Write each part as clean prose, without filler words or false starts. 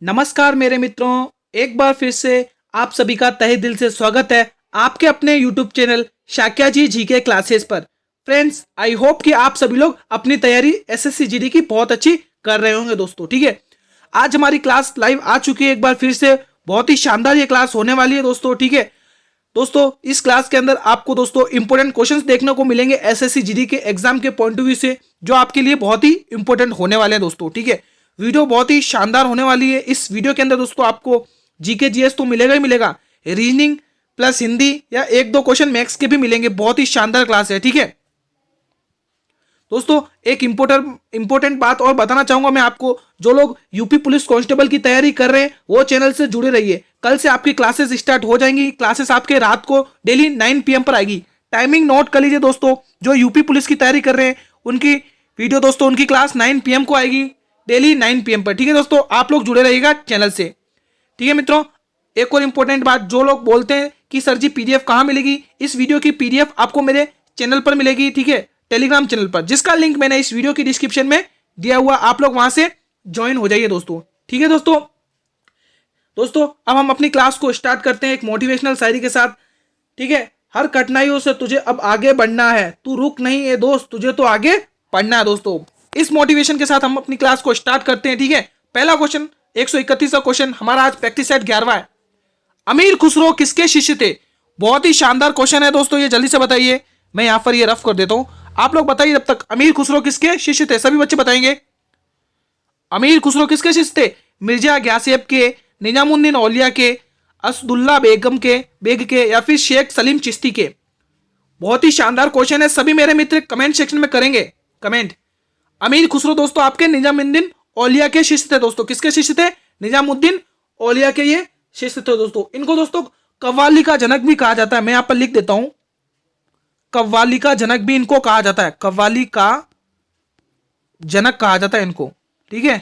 नमस्कार मेरे मित्रों, एक बार फिर से आप सभी का तहे दिल से स्वागत है आपके अपने YouTube चैनल शाक्या जी जीके क्लासेस पर। फ्रेंड्स, आई होप कि आप सभी लोग अपनी तैयारी एसएससी जीडी की बहुत अच्छी कर रहे होंगे दोस्तों। ठीक है, आज हमारी क्लास लाइव आ चुकी है एक बार फिर से। बहुत ही शानदार ये क्लास होने वाली है दोस्तों। ठीक है दोस्तों, इस क्लास के अंदर आपको दोस्तों इंपॉर्टेंट क्वेश्चंस देखने को मिलेंगे एसएससी जीडी के एग्जाम के पॉइंट ऑफ व्यू से, जो आपके लिए बहुत ही इंपॉर्टेंट होने वाले हैं दोस्तों। ठीक है, वीडियो बहुत ही शानदार होने वाली है। इस वीडियो के अंदर दोस्तों आपको जीके जीएस तो मिलेगा ही मिलेगा, रीजनिंग प्लस हिंदी या एक दो क्वेश्चन मैथ्स के भी मिलेंगे। बहुत ही शानदार क्लास है। ठीक है दोस्तों, एक इंपॉर्टेंट बात और बताना चाहूंगा मैं आपको, जो लोग यूपी पुलिस कांस्टेबल की तैयारी कर रहे हैं वो चैनल से जुड़े रहिए। कल से आपकी क्लासेस स्टार्ट हो जाएंगी। क्लासेस आपके रात को डेली 9 PM पर आएगी। टाइमिंग नोट कर लीजिए दोस्तों। जो यूपी पुलिस की तैयारी कर रहे हैं उनकी वीडियो दोस्तों, उनकी क्लास 9 PM को आएगी, डेली 9 PM पर। ठीक है दोस्तों, आप लोग जुड़े रहिएगा चैनल से। ठीक है मित्रों, एक और इंपॉर्टेंट बात, जो लोग बोलते हैं कि सर जी पीडीएफ कहाँ मिलेगी, इस वीडियो की पीडीएफ आपको मेरे चैनल पर मिलेगी। ठीक है, टेलीग्राम चैनल पर, जिसका लिंक मैंने इस वीडियो की डिस्क्रिप्शन में दिया हुआ, आप लोग वहां से ज्वाइन हो जाइए दोस्तों। ठीक है दोस्तों, अब हम अपनी क्लास को स्टार्ट करते हैं एक मोटिवेशनल शायरी के साथ। ठीक है, हर कठिनाइयों से तुझे अब आगे बढ़ना है, तू रुक नहीं है दोस्त, तुझे तो आगे पढ़ना है दोस्तों। इस मोटिवेशन के साथ हम अपनी क्लास को स्टार्ट करते हैं। ठीक है, पहला क्वेश्चन 131वां क्वेश्चन हमारा आज प्रैक्टिस सेट 11वां है। अमीर खुसरो किसके शिष्य थे? बहुत ही शानदार क्वेश्चन है दोस्तों, ये जल्दी से बताइए। मैं यहां पर ये रफ कर देता हूं, आप लोग बताइए जब तक। अमीर खुसरो किसके शिष्य थे? सभी बच्चे बताएंगे। अमीर खुसरो किसके शिष्य थे? मिर्जा ग्यासियब के, निजामुद्दीन औलिया के, असदुल्ला बेग के या फिर शेख सलीम चिश्ती के? बहुत ही शानदार क्वेश्चन है। सभी मेरे मित्र कमेंट सेक्शन में करेंगे कमेंट। अमीर खुसरो दोस्तों आपके निजामुद्दीन औलिया के शिष्य थे दोस्तों। किसके शिष्य थे? निजामुद्दीन औलिया के ये शिष्य थे दोस्तों। इनको दोस्तों कव्वाली का जनक भी कहा जाता है। मैं यहां पर लिख देता हूं, कव्वाली का जनक भी इनको कहा जाता है। कव्वाली का जनक कहा जाता है इनको। ठीक है,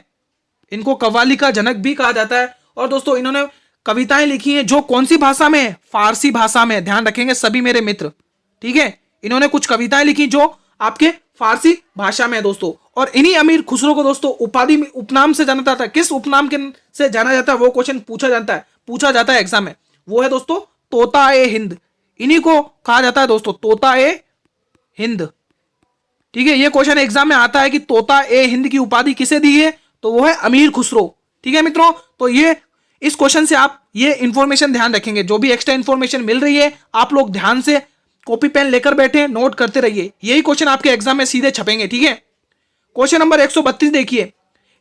इनको कव्वाली का जनक भी कहा जाता है। और दोस्तों इन्होंने कविताएं लिखी हैं, जो कौन सी भाषा में है? फारसी भाषा में। ध्यान रखेंगे सभी मेरे मित्र। ठीक है, इन्होंने कुछ कविताएं लिखी जो आपके फारसी भाषा में है दोस्तों। और इन्हीं अमीर खुसरो को दोस्तों उपाधि में, उपनाम से जाना जाता है। किस उपनाम के से जाना जाता है वो क्वेश्चन पूछा जाता है एग्जाम में। वो है दोस्तों तोता ए हिंद। इन्हीं को कहा जाता है दोस्तों तोता ए हिंद। ठीक है, ये क्वेश्चन एग्जाम में आता है कि तोता ए हिंद की उपाधि किसे दी है, तो वो है अमीर खुसरो। ठीक है मित्रों, तो ये इस क्वेश्चन से आप ये इंफॉर्मेशन ध्यान रखेंगे। जो भी एक्स्ट्रा इंफॉर्मेशन मिल रही है आप लोग ध्यान से कॉपी पेन लेकर बैठे, नोट करते रहिए। यही क्वेश्चन आपके एग्जाम में सीधे छपेंगे। ठीक है, क्वेश्चन नंबर 132 देखिए,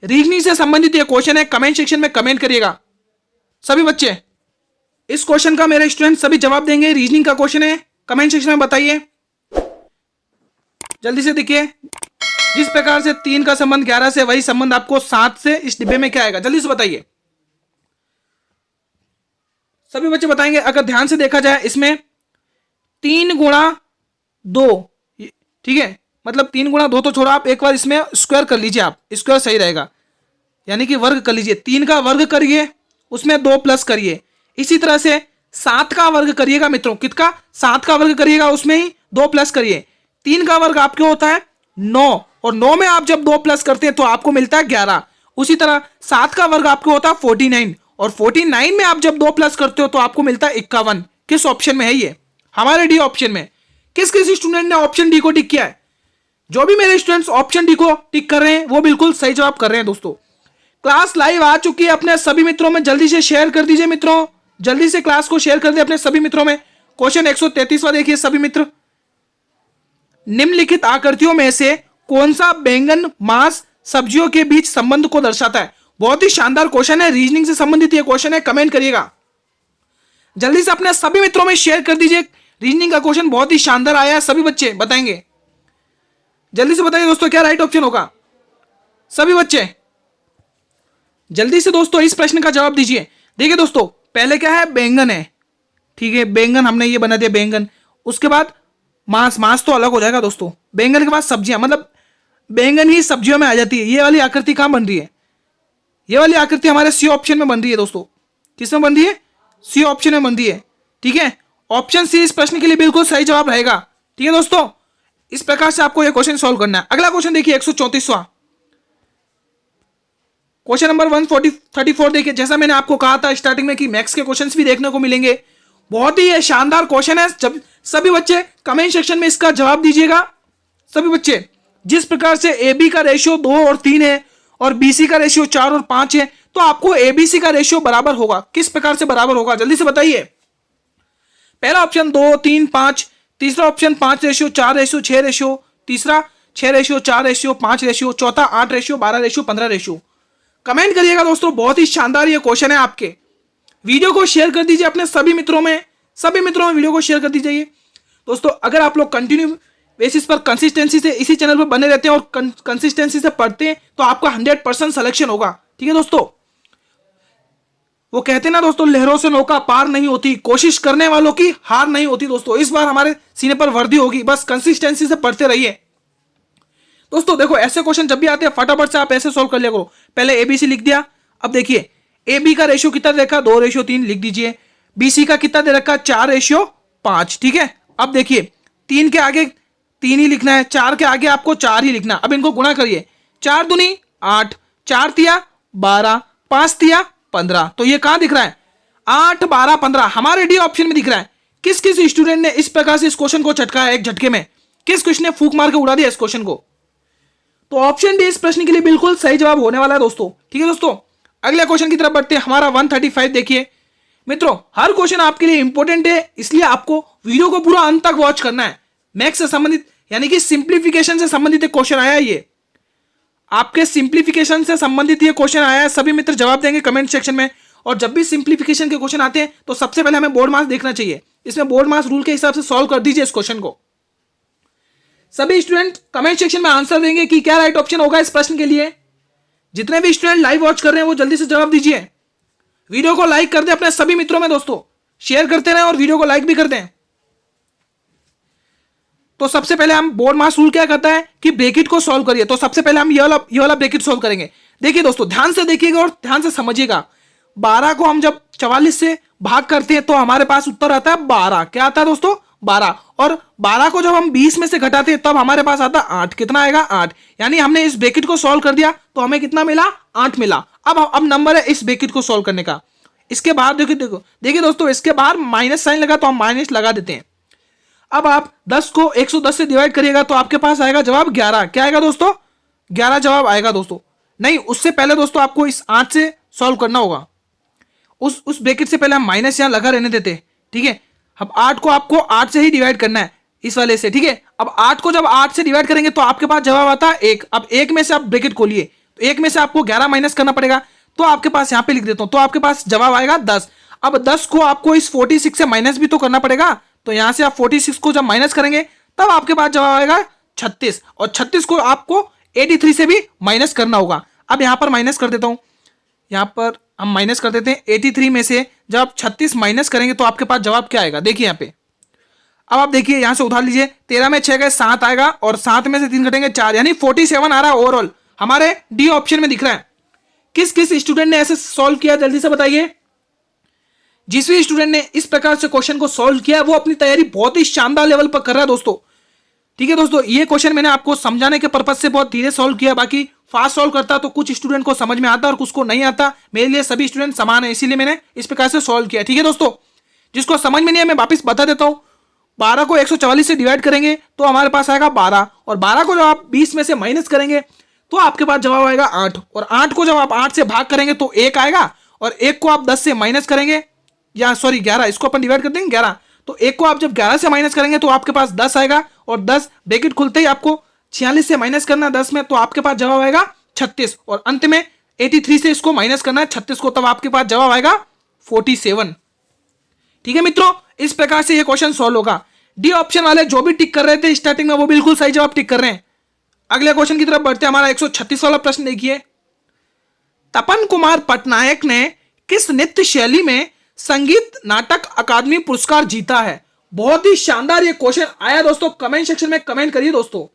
रीजनिंग से संबंधित ये क्वेश्चन है। कमेंट सेक्शन में कमेंट करिएगा सभी बच्चे। इस क्वेश्चन का मेरे स्टूडेंट सभी जवाब देंगे। रीजनिंग का क्वेश्चन है, कमेंट सेक्शन में बताइए जल्दी से। देखिए, जिस प्रकार से 3 का संबंध 11 से, वही संबंध आपको 7 से इस डिब्बे में क्या आएगा? जल्दी से बताइए सभी बच्चे बताएंगे। अगर ध्यान से देखा जाए इसमें 3 गुणा 2, ठीक है, मतलब 3 गुणा 2 तो छोड़ा, आप एक बार इसमें स्क्वायर कर लीजिए। आप स्क्वायर सही रहेगा, यानी कि वर्ग कर लीजिए। 3 का वर्ग करिए, उसमें 2 प्लस करिए। इसी तरह से 7 का वर्ग करिएगा मित्रों। कितना? 7 का वर्ग करिएगा, उसमें ही 2 प्लस करिए। 3 का वर्ग आपके होता है 9, और 9 में आप जब 2 प्लस करते हैं तो आपको मिलता है 11। उसी तरह 7 का वर्ग आपको होता है 49, और 49 में आप जब 2 प्लस करते हो तो आपको मिलता है 51। किस ऑप्शन में है ये? हमारे डी ऑप्शन में। किस किस स्टूडेंट ने ऑप्शन डी को टिक किया है? जो भी मेरे स्टूडेंट्स ऑप्शन डी को टिक कर रहे हैं वो बिल्कुल सही जवाब कर रहे हैं दोस्तों। क्लास लाइव आ चुकी है, अपने सभी मित्रों में जल्दी से शेयर कर दीजिए मित्रों। जल्दी से क्लास को शेयर कर दे अपने सभी मित्रों में। क्वेश्चन 133वां देखिए सभी मित्र, निम्नलिखित आकृतियों में से कौन सा बैंगन मांस सब्जियों के बीच संबंध को दर्शाता है? बहुत ही शानदार क्वेश्चन है, रीजनिंग से संबंधित ये क्वेश्चन है। कमेंट करिएगा जल्दी से, अपने सभी मित्रों में शेयर कर दीजिए। रीजनिंग का क्वेश्चन बहुत ही शानदार आया है, सभी बच्चे बताएंगे। जल्दी से बताइए दोस्तों क्या राइट ऑप्शन होगा? सभी बच्चे जल्दी से दोस्तों इस प्रश्न का जवाब दीजिए। देखिए दोस्तों, पहले क्या है? बैंगन है। ठीक है, बैंगन हमने ये बना दिया बैंगन। उसके बाद मांस तो अलग हो जाएगा दोस्तों। बैंगन के बाद सब्जियां, मतलब बैंगन ही सब्जियों में आ जाती है। ये वाली आकृति कहां बन रही है? ये वाली आकृति हमारे सी ऑप्शन में बन रही है दोस्तों। किसमें बन रही है? सी ऑप्शन में बन रही है। ठीक है, ऑप्शन सी इस प्रश्न के लिए बिल्कुल सही जवाब रहेगा। ठीक है दोस्तों, इस प्रकार से आपको यह क्वेश्चन सॉल्व करना है। अगला क्वेश्चन देखिए 134वां। क्वेश्चन नंबर 134 देखिए, जैसा मैंने आपको कहा था स्टार्टिंग में कि मैथ्स के क्वेश्चंस भी देखने को मिलेंगे। बहुत ही ये शानदार क्वेश्चन है। जब सभी बच्चे कमेंट सेक्शन में इसका जवाब दीजिएगा। सभी बच्चे, जिस प्रकार से ए बी का रेशियो 2 और 3 है और बी सी का रेशियो 4 और 5 है, तो आपको ए बी सी का रेशियो बराबर होगा। किस प्रकार से बराबर होगा जल्दी से बताइए। पहला ऑप्शन 2, 3, 5, तीसरा ऑप्शन 5 रेशियो 4 रेशियो 6 रेशियो, तीसरा 6 रेशियो 4 रेशियो 5 रेशियो, चौथा 8 रेशियो 12 रेशियो 15 रेशियो। कमेंट करिएगा दोस्तों, बहुत ही शानदार ये क्वेश्चन है आपके। वीडियो को शेयर कर दीजिए अपने सभी मित्रों में वीडियो को शेयर कर दीजिए दोस्तों। अगर आप लोग कंटिन्यू बेसिस पर कंसिस्टेंसी से इसी चैनल पर बने रहते हैं और कंसिस्टेंसी से पढ़ते हैं तो आपका 100% सिलेक्शन होगा। ठीक है दोस्तों, वो कहते हैं ना दोस्तों, लहरों से नौका पार नहीं होती, कोशिश करने वालों की हार नहीं होती। दोस्तों इस बार हमारे सीने पर वर्दी होगी, बस कंसिस्टेंसी से पढ़ते रहिए दोस्तों। देखो ऐसे क्वेश्चन जब भी आते हैं फटाफट से आप ऐसे सोल्व कर लिया करो। पहले एबीसी लिख दिया। अब देखिए ए बी का रेशियो कितना दे रखा, 2 रेशियो 3 लिख दीजिए। बी सी का कितना दे रखा, 4 रेशियो 5। ठीक है, अब देखिए 3 के आगे 3 ही लिखना है, 4 के आगे आपको 4 ही लिखना। अब इनको गुणा करिए, 4 दूनी 8, 4 तिया 12, 5 तिया 15। तो ये कहां दिख रहा है, 8, 12, 15 हमारे डी ऑप्शन में दिख रहा है। किस किस स्टूडेंट ने इस प्रकार से इस क्वेश्चन को चटकाया एक झटके में, किस किस ने फूक मार के उड़ा दिया इस क्वेश्चन को। तो ऑप्शन डी इस प्रश्न के लिए बिल्कुल सही जवाब होने वाला है दोस्तों। ठीक है दोस्तों, अगले क्वेश्चन की तरफ बढ़ते हैं। हमारा 135 देखिए मित्रों, हर क्वेश्चन आपके लिए इंपॉर्टेंट है, इसलिए आपको वीडियो को पूरा अंत तक वॉच करना है। मैथ्स से संबंधित यानी कि सिंप्लीफिकेशन से संबंधित एक क्वेश्चन आया है। ये आपके सिंप्लीफिकेशन से संबंधित ये क्वेश्चन आया है। सभी मित्र जवाब देंगे कमेंट सेक्शन में। और जब भी सिंप्लीफिकेशन के क्वेश्चन आते हैं तो सबसे पहले हमें बोर्ड मार्क्स देखना चाहिए। इसमें बोर्ड मार्क्स रूल के हिसाब से सॉल्व कर दीजिए इस क्वेश्चन को। सभी स्टूडेंट कमेंट सेक्शन में आंसर देंगे कि क्या राइट ऑप्शन होगा इस प्रश्न के लिए। जितने भी स्टूडेंट लाइव वॉच कर रहे हैं वो जल्दी से जवाब दीजिए। वीडियो को लाइक कर दें अपने सभी मित्रों में दोस्तों, शेयर करते रहें और वीडियो को लाइक भी कर दें। तो सबसे पहले हम बोर्ड मास रूल क्या कहता है कि ब्रैकेट को सॉल्व करिए। तो सबसे पहले हम ये वाला ब्रैकेट सॉल्व करेंगे। देखिए दोस्तों ध्यान से देखिएगा और ध्यान से समझिएगा। 12 को हम जब 44 से भाग करते हैं तो हमारे पास उत्तर आता है 12। क्या आता है दोस्तों, 12। और 12 को जब हम 20 में से घटाते हैं तब हमारे पास आता है 8। कितना आएगा, 8। यानी हमने इस ब्रैकेट को सॉल्व कर दिया तो हमें कितना मिला, 8 मिला। अब नंबर है इस ब्रैकेट को सॉल्व करने का। इसके बाद देखिए दोस्तों, इसके बाहर माइनस साइन लगा तो हम माइनस लगा देते हैं। अब आप 10 को 110 से डिवाइड करिएगा तो आपके पास आएगा जवाब 11। क्या आएगा दोस्तों, 11 जवाब आएगा दोस्तों। नहीं, उससे पहले दोस्तों आपको इस 8 से सॉल्व करना होगा। उस ब्रैकेट से पहले हम माइनस यहां लगा रहने देते हैं। ठीक है, अब 8 को आपको 8 से ही डिवाइड करना है इस वाले से। ठीक है, अब 8 को जब 8 से डिवाइड करेंगे तो आपके पास जवाब आता है 1। अब 1 में से आप ब्रैकेट खोलिए तो 1 में से आपको 11 माइनस करना पड़ेगा। तो आपके पास यहां पे लिख देता हूं, तो आपके पास जवाब आएगा 10। अब 10 को आपको इस 46 से माइनस भी तो करना पड़ेगा। तो यहां से आप 46 को जब माइनस करेंगे तब आपके पास जवाब आएगा 36। और 36 को आपको 83 से भी माइनस करना होगा। अब यहां पर माइनस कर देता हूं, यहां पर हम माइनस कर देते हैं 83 में से जब आप 36 माइनस करेंगे तो आपके पास जवाब क्या आएगा। देखिए यहां पे, अब आप देखिए यहां से उधार लीजिए। 13 में 6 गए 7 आएगा और 7 में से 3 घटेंगे 4, यानी 47 आ रहा है ओवरऑल। हमारे डी ऑप्शन में दिख रहा है। किस किस स्टूडेंट ने ऐसे सॉल्व किया जल्दी से बताइए। जिस भी स्टूडेंट ने इस प्रकार से क्वेश्चन को सॉल्व किया वो अपनी तैयारी बहुत ही शानदार लेवल पर कर रहा है दोस्तों। ठीक है दोस्तों, ये क्वेश्चन मैंने आपको समझाने के पर्पज से बहुत धीरे सॉल्व किया। बाकी फास्ट सॉल्व करता तो कुछ स्टूडेंट को समझ में आता और कुछ को नहीं आता। मेरे लिए सभी स्टूडेंट समान है, इसीलिए मैंने इस प्रकार से सॉल्व किया। ठीक है दोस्तों, जिसको समझ में नहीं है मैं वापिस बता देता हूं। 12 को 144 से डिवाइड करेंगे तो हमारे पास आएगा 12। और 12 को जब आप 20 में से माइनस करेंगे तो आपके पास जवाब आएगा 8। और 8 को जब आप 8 से भाग करेंगे तो 1 आएगा। और 1 को आप 10 से माइनस करेंगे, या सॉरी 11, इसको अपन डिवाइड कर देंगे 11। तो 1 को आप जब 11 से माइनस करेंगे तो आपके पास 10 आएगा। और 10 ब्रैकेट खुलते ही आपको 46 से माइनस करना है 10 में, तो आपके पास जवाब आएगा 36। और अंत में 83 से इसको माइनस करना है 36 को, तब आपके पास जवाब आएगा 47। ठीक है मित्रों, इस प्रकार से ये क्वेश्चन सॉल्व होगा। डी ऑप्शन वाले जो भी टिक कर रहे थे स्टार्टिंग में वो बिल्कुल सही जवाब टिक कर रहे हैं। अगले क्वेश्चन की तरफ बढ़ते हैं। हमारा 136 वाला प्रश्न देखिए। तपन कुमार पटनायक ने किस नृत्य शैली में संगीत नाटक अकादमी पुरस्कार जीता है। बहुत ही शानदार ये क्वेश्चन आया दोस्तों। कमेंट सेक्शन में कमेंट करिए दोस्तों,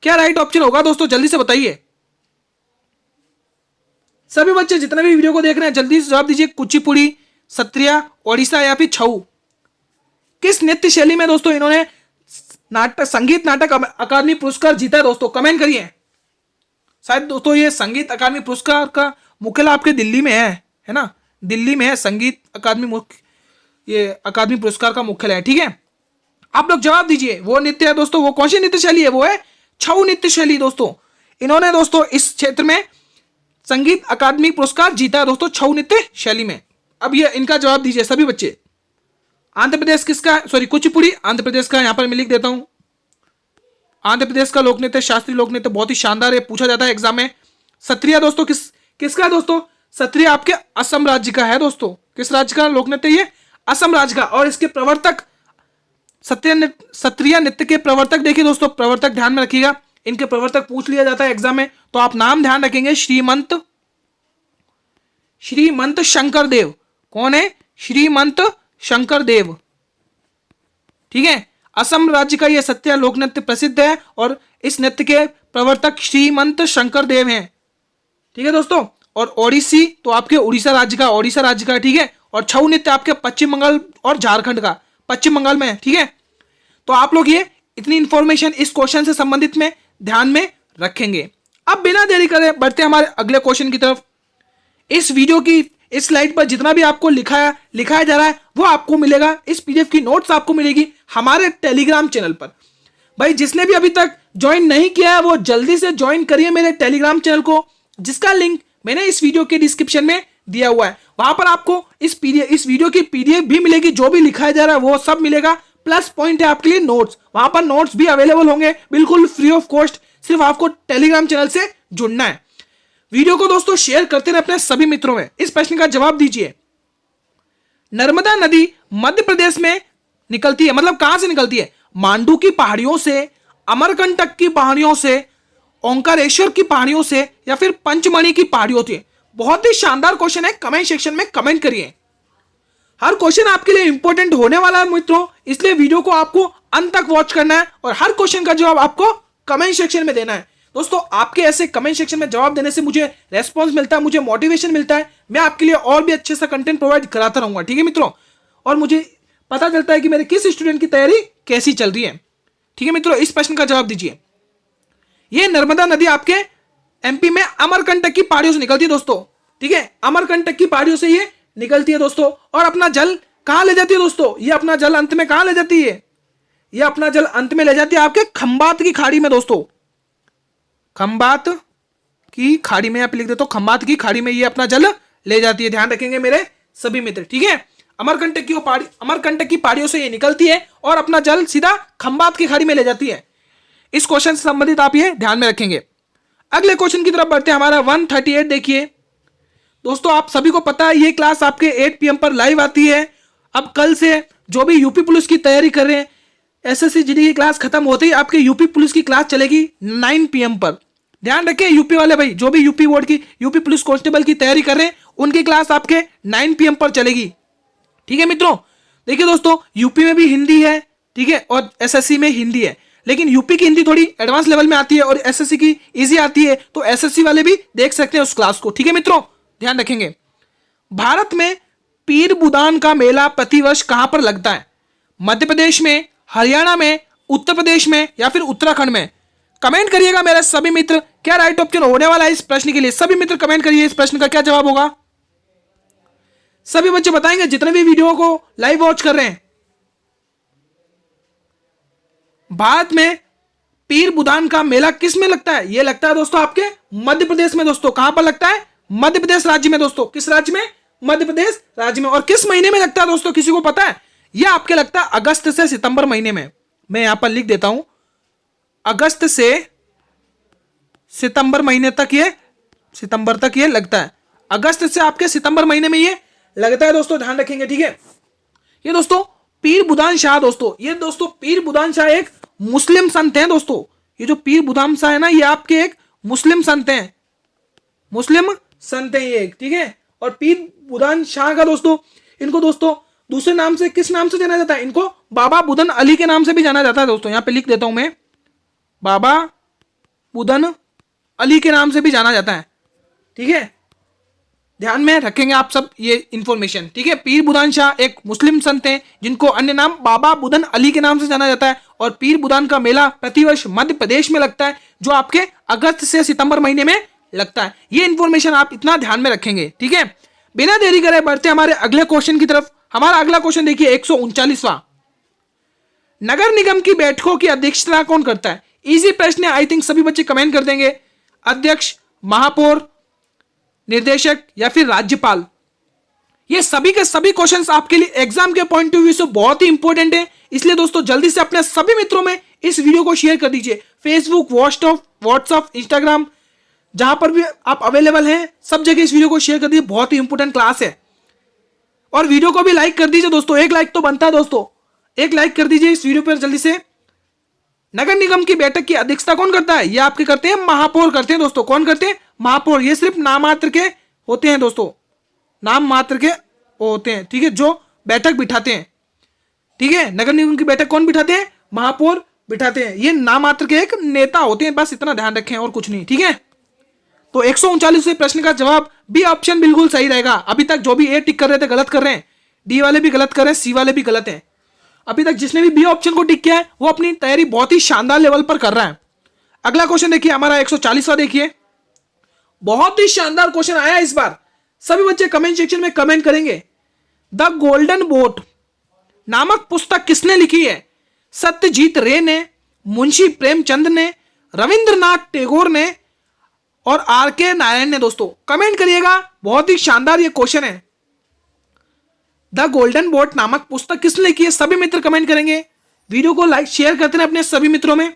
क्या राइट ऑप्शन होगा दोस्तों, जल्दी से बताइए। सभी बच्चे जितने भी वीडियो को देख रहे हैं जल्दी से जवाब दीजिए। कुचिपुड़ी, सत्रिया, ओडिशा या फिर छऊ। किस नृत्य शैली में दोस्तों इन्होंने संगीत नाटक अकादमी पुरस्कार जीता है दोस्तों, कमेंट करिए। शायद दोस्तों ये संगीत अकादमी पुरस्कार का मुख्यालय आपके दिल्ली में है ना, दिल्ली में है संगीत अकादमी ये अकादमी पुरस्कार का मुख्यालय है। ठीक है, आप लोग जवाब दीजिए। वो नृत्य है दोस्तों, वो कौन सी नृत्य शैली है? वो है छऊ नृत्य शैली दोस्तों। इन्होंने दोस्तों इस क्षेत्र में संगीत अकादमी पुरस्कार जीता है दोस्तों, छऊ नृत्य शैली में। अब ये इनका जवाब दीजिए सभी बच्चे। आंध्र प्रदेश किसका, सॉरी कुचिपुड़ी आंध्र प्रदेश का, यहां पर मैं लिख देता हूं। आंध्र प्रदेश का लोक नृत्य, शास्त्रीय लोक नृत्य, बहुत ही शानदार है, पूछा जाता है एग्जाम में। सत्रिया दोस्तों किसका है दोस्तों? सत्रिया आपके असम राज्य का है दोस्तों। किस राज्य का लोक नृत्य? ये असम राज्य का। और इसके प्रवर्तक सत्रिया नृत्य के प्रवर्तक देखिए दोस्तों, प्रवर्तक ध्यान में रखिएगा, इनके प्रवर्तक पूछ लिया जाता है एग्जाम में, तो आप नाम ध्यान रखेंगे, श्रीमंत शंकर देव। कौन है? श्रीमंत शंकर देव। ठीक है, असम राज्य का यह सत्रिया लोक नृत्य प्रसिद्ध है और इस नृत्य के प्रवर्तक श्रीमंत शंकर देव हैं। ठीक है दोस्तों, और ओडिसी तो आपके उड़ीसा राज्य का, ठीक है। और छऊ नृत्य आपके पश्चिम बंगाल और झारखंड का, पश्चिम बंगाल में है। ठीक है, तो आप लोग ये इतनी इंफॉर्मेशन इस क्वेश्चन से संबंधित में ध्यान में रखेंगे। अब बिना देरी करे बढ़ते हमारे अगले क्वेश्चन की तरफ। इस वीडियो की इस स्लाइड पर जितना भी आपको लिखाया जा रहा है वो आपको मिलेगा, इस पीडीएफ की नोट्स आपको मिलेगी हमारे टेलीग्राम चैनल पर। भाई जिसने भी अभी तक ज्वाइन नहीं किया है वो जल्दी से ज्वाइन करिए मेरे टेलीग्राम चैनल को, जिसका लिंक मैंने इस वीडियो के डिस्क्रिप्शन में दिया हुआ है। वहां पर आपको इस वीडियो की पीडीएफ भी मिलेगी, जो भी लिखाया जा रहा है वो सब मिलेगा। प्लस पॉइंट है आपके लिए नोट्स, वहां पर नोट्स भी अवेलेबल होंगे बिल्कुल फ्री ऑफ कॉस्ट। सिर्फ आपको टेलीग्राम चैनल से जुड़ना है। वीडियो को दोस्तों शेयर करते रहे अपने सभी मित्रों में। इस प्रश्न का जवाब दीजिए। नर्मदा नदी मध्य प्रदेश में निकलती है, मतलब कहां से निकलती है? मांडू की पहाड़ियों से, अमरकंटक की पहाड़ियों से, ओंकारेश्वर की पहाड़ियों से, या फिर पंचमढ़ी की पहाड़ियों से? बहुत ही शानदार क्वेश्चन है, कमेंट सेक्शन में कमेंट करिए। हर क्वेश्चन आपके लिए इंपॉर्टेंट होने वाला है मित्रों, इसलिए वीडियो को आपको अंत तक वॉच करना है और हर क्वेश्चन का जवाब आपको कमेंट सेक्शन में देना है। दोस्तों आपके ऐसे कमेंट सेक्शन में जवाब देने से मुझे रेस्पॉन्स मिलता है, मुझे मोटिवेशन मिलता है, मैं आपके लिए और भी अच्छे सा कंटेंट प्रोवाइड कराता रहूंगा। ठीक है मित्रों, और मुझे पता चलता है कि मेरे किस स्टूडेंट की तैयारी कैसी चल रही है। ठीक है मित्रों, इस प्रश्न का जवाब दीजिए। ये नर्मदा नदी आपके एमपी में अमरकंटक की पहाड़ियों से निकलती है दोस्तों। ठीक है, अमरकंटक की पहाड़ियों से ये निकलती है दोस्तों, और अपना जल कहां ले जाती है दोस्तों? ये अपना जल अंत में कहां ले जाती है? ये अपना जल अंत में ले जाती है आपके खंबात की खाड़ी में दोस्तों। खंबात की खाड़ी में, आप लिख देते हो खंबात की खाड़ी में ये अपना जल ले जाती है। ध्यान रखेंगे मेरे सभी मित्र। ठीक है, अमरकंटक की पहाड़ियों से ये निकलती है और अपना जल सीधा खंबात की खाड़ी में ले जाती है। इस क्वेश्चन से संबंधित आप ये ध्यान में रखेंगे। अगले क्वेश्चन की तरफ बढ़ते हैं। हमारा 138 देखिए दोस्तों, आप सभी को पता है ये क्लास आपके 8 PM पर लाइव आती है। अब कल से जो भी यूपी पुलिस की तैयारी कर रहे हैं, एसएससी जीडी की क्लास खत्म होते ही आपके यूपी पुलिस की क्लास चलेगी 9 PM पर। ध्यान रखें यूपी वाले भाई, जो भी यूपी बोर्ड की यूपी पुलिस कांस्टेबल की तैयारी कर रहे हैं उनकी क्लास आपके 9 PM पर चलेगी। ठीक है मित्रों, देखिए दोस्तों यूपी में भी हिंदी है, ठीक है, और एसएससी में हिंदी है, लेकिन यूपी की हिंदी थोड़ी एडवांस लेवल में आती है और एसएससी की इजी आती है, तो एसएससी वाले भी देख सकते हैं उस क्लास को। ठीक है मित्रों, ध्यान रखेंगे। भारत में पीर बुदान का मेला प्रतिवर्ष कहां पर लगता है? मध्य प्रदेश में, हरियाणा में, उत्तर प्रदेश में, या फिर उत्तराखंड में? कमेंट करिएगा मेरे सभी मित्र, क्या राइट ऑप्शन होने वाला है इस प्रश्न के लिए? सभी मित्र कमेंट करिए, इस प्रश्न का क्या जवाब होगा? सभी बच्चे बताएंगे जितने भी वीडियो को लाइव वॉच कर रहे हैं। भारत में पीर बुदान का मेला किस में लगता है? यह लगता है दोस्तों आपके मध्य प्रदेश में दोस्तों। कहां पर लगता है? मध्य प्रदेश राज्य में दोस्तों। किस राज्य में? मध्य प्रदेश राज्य में। और किस महीने में लगता है दोस्तों, किसी को पता है? यह आपके लगता है अगस्त से सितंबर महीने में। मैं यहां पर लिख देता हूं, अगस्त से सितंबर महीने तक, ये सितंबर तक ये लगता है। अगस्त से आपके सितंबर महीने में ये लगता है दोस्तों, ध्यान रखेंगे। ठीक है, ये दोस्तों पीर बुदान शाह दोस्तों, ये दोस्तों पीर बुदान शाह एक मुस्लिम संत हैं दोस्तों। ये जो पीर बुदान शाह है ना, ये आपके एक मुस्लिम संत हैं, मुस्लिम संत हैं ये। ठीक है, और पीर बुदान शाह का दोस्तों, इनको दोस्तों दूसरे नाम से किस नाम से जाना जाता है? इनको बाबा बुदन अली के नाम से भी जाना जाता है दोस्तों। यहां पे लिख देता हूं मैं, बाबा बुदन अली के नाम से भी जाना जाता है। ठीक है, ध्यान में रखेंगे आप सब ये इंफॉर्मेशन, ठीक है। पीर बुदान शाह एक मुस्लिम संत हैं जिनको अन्य नाम बाबा बुदन अली के नाम से जाना जाता है, और पीर बुदान का मेला प्रतिवर्ष मध्य प्रदेश में लगता है, जो आपके अगस्त से सितंबर महीने में लगता है। ये इंफॉर्मेशन आप इतना ध्यान में रखेंगे, ठीक है। बिना देरी करे बढ़ते हमारे अगले क्वेश्चन की तरफ। हमारा अगला क्वेश्चन देखिए 139वां, नगर निगम की बैठकों की अध्यक्षता कौन करता है? इजी प्रश्न है, आई थिंक सभी बच्चे कमेंट कर देंगे। अध्यक्ष, महापौर, निर्देशक या फिर राज्यपाल। ये सभी के सभी क्वेश्चंस आपके लिए एग्जाम के पॉइंट ऑफ व्यू से बहुत ही इंपॉर्टेंट है, इसलिए दोस्तों जल्दी से अपने सभी मित्रों में इस वीडियो को शेयर कर दीजिए। फेसबुक, व्हाट्सएप, इंस्टाग्राम, जहां पर भी आप अवेलेबल हैं सब जगह इस वीडियो को शेयर कर दीजिए, बहुत ही इंपॉर्टेंट क्लास है। और वीडियो को भी लाइक कर दीजिए दोस्तों, एक लाइक तो बनता है दोस्तों, एक लाइक कर दीजिए इस वीडियो पर जल्दी से। नगर निगम की बैठक की अध्यक्षता कौन करता है? ये आपके करते हैं महापौर करते हैं दोस्तों। कौन करते हैं? महापौर। ये सिर्फ नाम मात्र के होते हैं दोस्तों, नाम मात्र के होते हैं, ठीक है, जो बैठक बिठाते हैं, ठीक है। नगर निगम की बैठक कौन बिठाते हैं? महापौर बिठाते हैं। ये नाम मात्र के एक नेता होते हैं, बस इतना ध्यान रखें और कुछ नहीं, ठीक है। तो 139वें प्रश्न का जवाब बी ऑप्शन बिल्कुल सही रहेगा। अभी तक जो भी ए टिक कर रहे थे गलत कर रहे हैं, डी वाले भी गलत कर रहे हैं, सी वाले भी गलत हैं। अभी तक जिसने भी बी ऑप्शन को टिक किया है वो अपनी तैयारी बहुत ही शानदार लेवल पर कर रहा है। अगला क्वेश्चन देखिए हमारा 140वां, देखिए बहुत ही शानदार क्वेश्चन आया इस बार। सभी बच्चे कमेंट सेक्शन में कमेंट करेंगे। द गोल्डन बोट नामक पुस्तक किसने लिखी है? सत्यजीत रे ने, मुंशी प्रेमचंद ने, रविंद्रनाथ टैगोर ने और आर.के. नारायण ने। दोस्तों कमेंट करिएगा, बहुत ही शानदार ये क्वेश्चन है। द गोल्डन बोट नामक पुस्तक किसने लिखी है? सभी मित्र कमेंट करेंगे। वीडियो को लाइक शेयर करते हैं अपने सभी मित्रों में।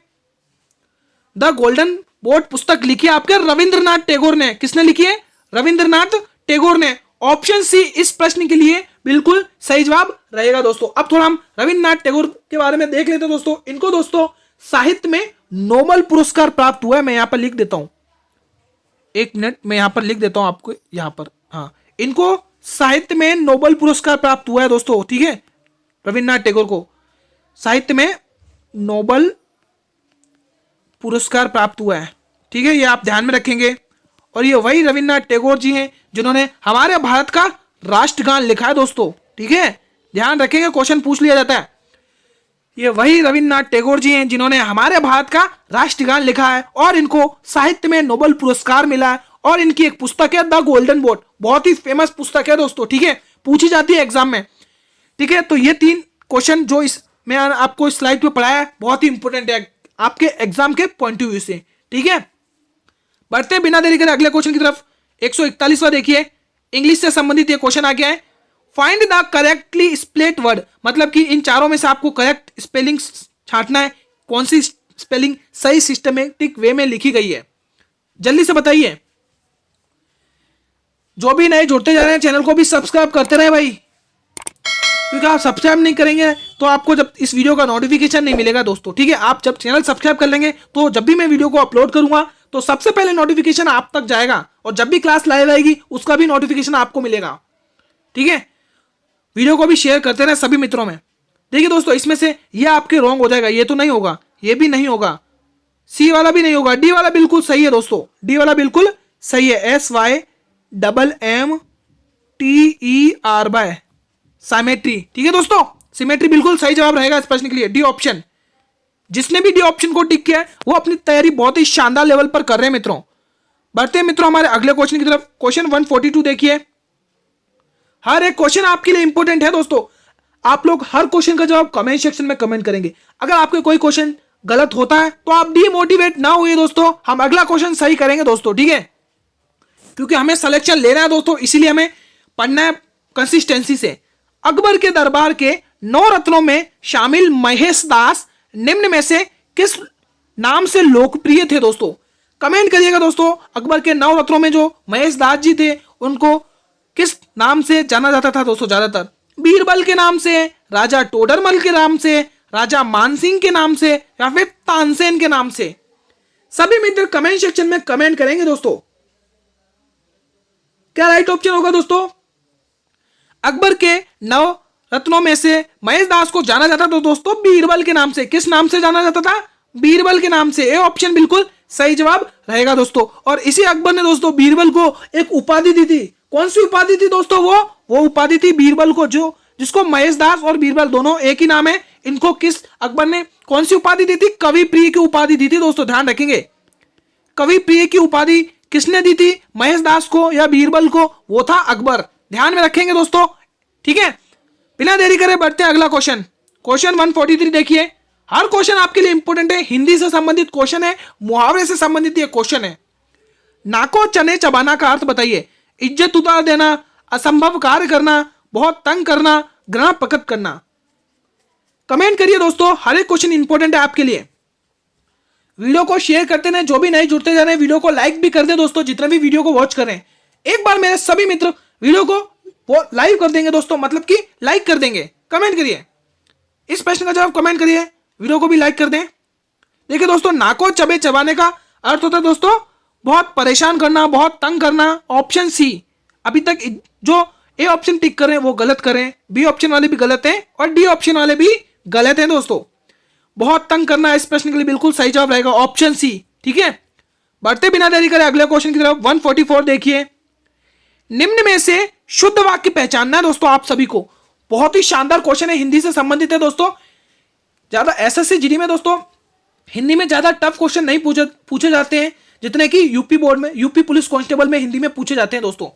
द गोल्डन बोट पुस्तक लिखी है आपके रविंद्रनाथ टैगोर ने। किसने लिखी है? रविंद्रनाथ टैगोर ने। ऑप्शन सी इस प्रश्न के लिए बिल्कुल सही जवाब रहेगा दोस्तों। अब थोड़ा हम रविंद्रनाथ टैगोर के बारे में देख लेते हैं दोस्तों। इनको दोस्तों साहित्य में नोबेल पुरस्कार प्राप्त हुआ है। मैं यहां पर लिख देता हूं, एक मिनट, मैं यहां पर लिख देता हूं आपको यहां पर। हाँ, इनको साहित्य में नोबेल पुरस्कार प्राप्त हुआ है दोस्तों, ठीक है। रविंद्रनाथ टैगोर को साहित्य में नोबेल पुरस्कार प्राप्त हुआ है, ठीक है, ये आप ध्यान में रखेंगे। और ये वही रविंद्रनाथ टैगोर जी हैं जिन्होंने हमारे भारत का राष्ट्रगान लिखा है दोस्तों, ठीक है, ध्यान रखेंगे, क्वेश्चन पूछ लिया जाता है। ये वही रविंद्रनाथ टैगोर जी हैं जिन्होंने हमारे भारत का राष्ट्रगान लिखा है और इनको साहित्य में नोबेल पुरस्कार मिला है। और इनकी एक पुस्तक है द गोल्डन बोट, बहुत ही फेमस पुस्तक है दोस्तों, ठीक है, पूछी जाती है एग्जाम में, ठीक है। तो ये 3 क्वेश्चन जो इस मैं आपको इस स्लाइड पे पढ़ाया है बहुत ही इंपॉर्टेंट है आपके एग्जाम के पॉइंट ऑफ व्यू से, ठीक है। बढ़ते बिना देरी करे अगले क्वेश्चन की तरफ। 141वां देखिए, इंग्लिश से संबंधित ये क्वेश्चन आ गया है। Find the correctly spelled word, मतलब कि इन चारों में से आपको करेक्ट स्पेलिंग छांटना है, कौन सी स्पेलिंग सही सिस्टमेटिक वे में लिखी गई है, जल्दी से बताइए। जो भी नए जुड़ते जा रहे हैं चैनल को भी सब्सक्राइब करते रहे भाई, क्योंकि आप सब्सक्राइब नहीं करेंगे तो आपको जब इस वीडियो का नोटिफिकेशन नहीं मिलेगा दोस्तों, ठीक है। आप जब चैनल सब्सक्राइब कर लेंगे तो जब भी मैं वीडियो को अपलोड करूंगा तो सबसे पहले नोटिफिकेशन आप तक जाएगा, और जब भी क्लास लाइव आएगी उसका भी नोटिफिकेशन आपको मिलेगा, ठीक है। वीडियो को भी शेयर करते रहे सभी मित्रों में। देखिए दोस्तों इसमें से ये आपके रॉन्ग हो जाएगा, ये तो नहीं होगा, ये भी नहीं होगा, सी वाला भी नहीं होगा, डी वाला बिल्कुल सही है दोस्तों, डी वाला बिल्कुल सही है, SYMMETER साइमेट्री, ठीक है दोस्तों, सिमेट्री बिल्कुल सही जवाब रहेगा इस प्रश्न के लिए, डी ऑप्शन। जिसने भी डी ऑप्शन को टिक किया है वो अपनी तैयारी बहुत ही शानदार लेवल पर कर रहे हैं मित्रों। बढ़ते हैं मित्रों हमारे अगले क्वेश्चन की तरफ। क्वेश्चन 142 देखिए, हर एक क्वेश्चन आपके लिए इंपॉर्टेंट है दोस्तों। आप लोग हर क्वेश्चन का जवाब कमेंट सेक्शन में कमेंट करेंगे। अगर आपके कोई क्वेश्चन गलत होता है तो आप डीमोटिवेट ना होइए दोस्तों, हम अगला क्वेश्चन सही करेंगे दोस्तों, ठीक है, क्योंकि हमें सिलेक्शन लेना है दोस्तों, इसीलिए हमें पढ़ना है कंसिस्टेंसी से। अकबर के दरबार के 9 रत्नों में शामिल महेश दास निम्न में से किस नाम से लोकप्रिय थे दोस्तों? कमेंट करिएगा दोस्तों। अकबर के 9 रत्नों में जो महेश दास जी थे उनको किस नाम से जाना जाता था दोस्तों? ज्यादातर बीरबल के नाम से, राजा टोडरमल के नाम से, राजा मानसिंह के नाम से, या फिर तानसेन के नाम से। सभी मित्र कमेंट सेक्शन में कमेंट करेंगे दोस्तों। क्या राइट ऑप्शन होगा दोस्तों? अकबर के 9 रत्नों में से महेश दास को जाना जाता था दोस्तों बीरबल के नाम से। किस नाम से जाना जाता था? बीरबल के नाम से। ए ऑप्शन बिल्कुल सही जवाब रहेगा दोस्तों। और इसी अकबर ने दोस्तों बीरबल को एक उपाधि दी थी। कौन सी उपाधि थी दोस्तों? वो उपाधि थी बीरबल को, जो जिसको महेश दास और बीरबल दोनों एक ही नाम है। इनको किस अकबर ने कौन सी उपाधि दी थी? कवि प्रिय की उपाधि दी थी दोस्तों, ध्यान रखेंगे। कवि प्रिय की उपाधि किसने दी थी? महेश दास को या बीरबल को? वो था अकबर। ध्यान में रखेंगे दोस्तों, ठीक है। बिना देरी करे बढ़ते हैं अगला क्वेश्चन। क्वेश्चन 143 देखिए। हर क्वेश्चन आपके लिए इंपॉर्टेंट है, हिंदी से संबंधित क्वेश्चन है, मुहावरे से संबंधित ये क्वेश्चन है। नाको चने चबाना का अर्थ बताइए। इज्जत उतार देना, असंभव कार्य करना, बहुत तंग करना, ग्रह पकड़ करना। कमेंट करिए दोस्तों, हर एक क्वेश्चन इंपॉर्टेंट है आपके लिए। वीडियो को शेयर करते रहे, जो भी नए जुड़ते जा रहे हैं वीडियो को लाइक भी कर दे दोस्तों, जितने भी वीडियो को वॉच कर रहे हैं। एक बार मेरे सभी मित्र वीडियो को वो लाइव कर देंगे दोस्तों, मतलब कि लाइक कर देंगे। कमेंट करिए, इस प्रश्न का जवाब कमेंट करिए, वीडियो को भी लाइक कर दें। देखिए दोस्तों, नाको चबे चबाने का अर्थ होता है दोस्तों बहुत परेशान करना, बहुत तंग करना। ऑप्शन सी, अभी तक जो ए ऑप्शन टिक करें वो गलत करें, बी ऑप्शन वाले भी गलत हैं और डी ऑप्शन वाले भी गलत हैं दोस्तों। बहुत तंग करना इस प्रश्न के लिए बिल्कुल सही जवाब रहेगा ऑप्शन सी, ठीक है। बढ़ते बिना देरी करें अगले क्वेश्चन की तरफ। 144 देखिए। निम्न में से शुद्ध वाक्य पहचानना है दोस्तों आप सभी को। बहुत ही शानदार क्वेश्चन है, हिंदी से संबंधित है दोस्तों। ज्यादा एसएससी जीडी में दोस्तों हिंदी में ज्यादा टफ क्वेश्चन नहीं पूछे जाते हैं जितने कि यूपी बोर्ड में, यूपी पुलिस कांस्टेबल में हिंदी में पूछे जाते हैं दोस्तों।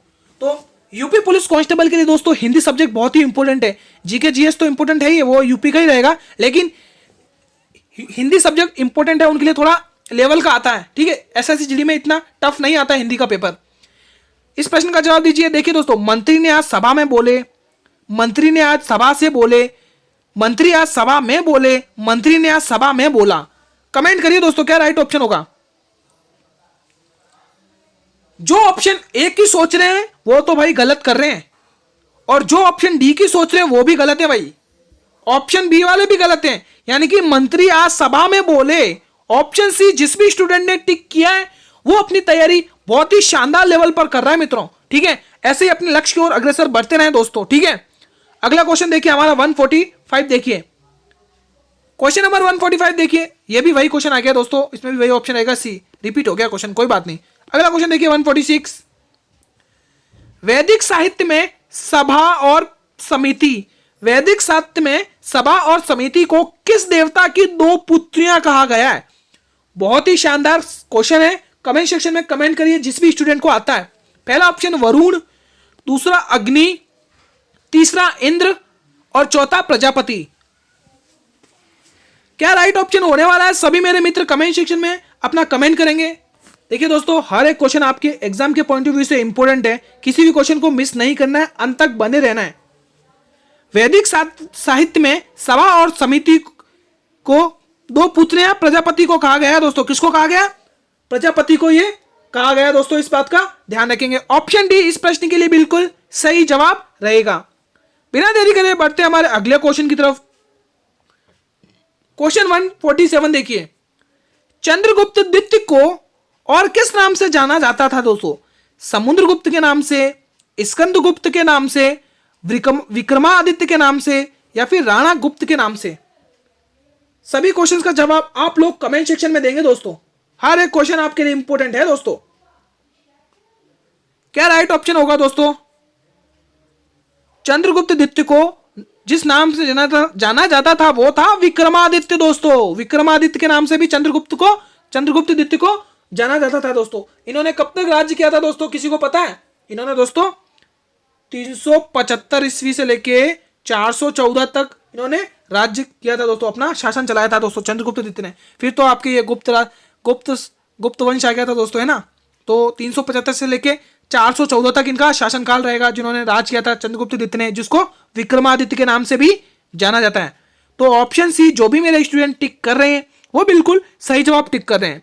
तो यूपी पुलिस कांस्टेबल के लिए दोस्तों हिंदी सब्जेक्ट बहुत ही इंपॉर्टेंट है। जीके जीएस तो इंपॉर्टेंट है ही, वो यूपी का ही रहेगा, लेकिन हिंदी सब्जेक्ट इंपॉर्टेंट है उनके लिए, थोड़ा लेवल का आता है, ठीक है। एसएससी जीडी में इतना टफ नहीं आता हिंदी का पेपर। इस प्रश्न का जवाब दीजिए। देखिए दोस्तों, मंत्री ने आज सभा में बोले, मंत्री ने आज सभा से बोले, मंत्री आज सभा में बोले, मंत्री ने आज सभा में बोला। कमेंट करिए दोस्तों, क्या राइट ऑप्शन होगा? जो ऑप्शन ए की सोच रहे हैं वो तो भाई गलत कर रहे हैं, और जो ऑप्शन डी की सोच रहे हैं वो भी गलत है भाई। ऑप्शन बी वाले भी गलत हैं, यानी कि मंत्री आज सभा में बोले। ऑप्शन सी जिस भी स्टूडेंट ने टिक किया है वो अपनी तैयारी बहुत ही शानदार लेवल पर कर रहा है मित्रों, ठीक है। ऐसे ही अपने लक्ष्य की ओर अग्रसर बढ़ते रहे दोस्तों, ठीक है। अगला क्वेश्चन देखिए हमारा 145 देखिए। क्वेश्चन नंबर 145 देखिए, ये भी वही क्वेश्चन आ गया दोस्तों, इसमें भी वही ऑप्शन आएगा सी, रिपीट हो गया क्वेश्चन, कोई बात नहीं। अगला क्वेश्चन देखिए 146। वैदिक साहित्य में सभा और समिति, वैदिक साहित्य में सभा और समिति को किस देवता की दो पुत्रियां कहा गया है? बहुत ही शानदार क्वेश्चन है, कमेंट सेक्शन में कमेंट करिए जिस भी स्टूडेंट को आता है। पहला ऑप्शन वरुण, दूसरा अग्नि, तीसरा इंद्र और चौथा प्रजापति। क्या राइट ऑप्शन होने वाला है? सभी मेरे मित्र कमेंट सेक्शन में अपना कमेंट करेंगे। देखिए दोस्तों, हर एक क्वेश्चन आपके एग्जाम के पॉइंट ऑफ व्यू से इंपॉर्टेंट है, किसी भी क्वेश्चन को मिस नहीं करना है, अंत तक बने रहना है। वैदिक साहित्य में सभा और समिति को दो पुत्रियां प्रजापति को कहा गया है दोस्तों। किसको कहा गया? प्रजापति को ये कहा गया दोस्तों, इस बात का ध्यान रखेंगे। ऑप्शन डी इस प्रश्न के लिए बिल्कुल सही जवाब रहेगा। बिना देरी करे बढ़ते हमारे अगले क्वेश्चन की तरफ। क्वेश्चन 147 देखिए। चंद्रगुप्त द्वितीय को और किस नाम से जाना जाता था दोस्तों? समुद्रगुप्त के नाम से, स्कंदगुप्त के नाम से, विक्रमादित्य के नाम से, या फिर राणा गुप्त के नाम से? सभी क्वेश्चंस का जवाब आप लोग कमेंट सेक्शन में देंगे दोस्तों। हर एक क्वेश्चन आपके लिए इंपॉर्टेंट है दोस्तों। क्या राइट ऑप्शन होगा दोस्तों? चंद्रगुप्त द्वितीय को जिस नाम से जाना जाता था वो था विक्रमादित्य दोस्तों। विक्रमादित्य के नाम से भी चंद्रगुप्त द्वितीय को जाना जाता था दोस्तों। इन्होंने कब तक राज्य किया था दोस्तों, किसी को पता है? इन्होंने दोस्तों 375 ईस्वी से लेके 414 तक इन्होंने राज्य किया था दोस्तों, अपना शासन चलाया था दोस्तों चंद्रगुप्त द्वितीय ने। फिर तो आपके ये गुप्त वंश आ गया था दोस्तों, है ना। तो 375 से लेके 414 तक इनका शासनकाल रहेगा, जिन्होंने राज किया था चंद्रगुप्त द्वितीय ने, जिसको विक्रमादित्य के नाम से भी जाना जाता है। तो ऑप्शन सी जो भी मेरे स्टूडेंट टिक कर रहे हैं वो बिल्कुल सही जवाब टिक कर रहे हैं।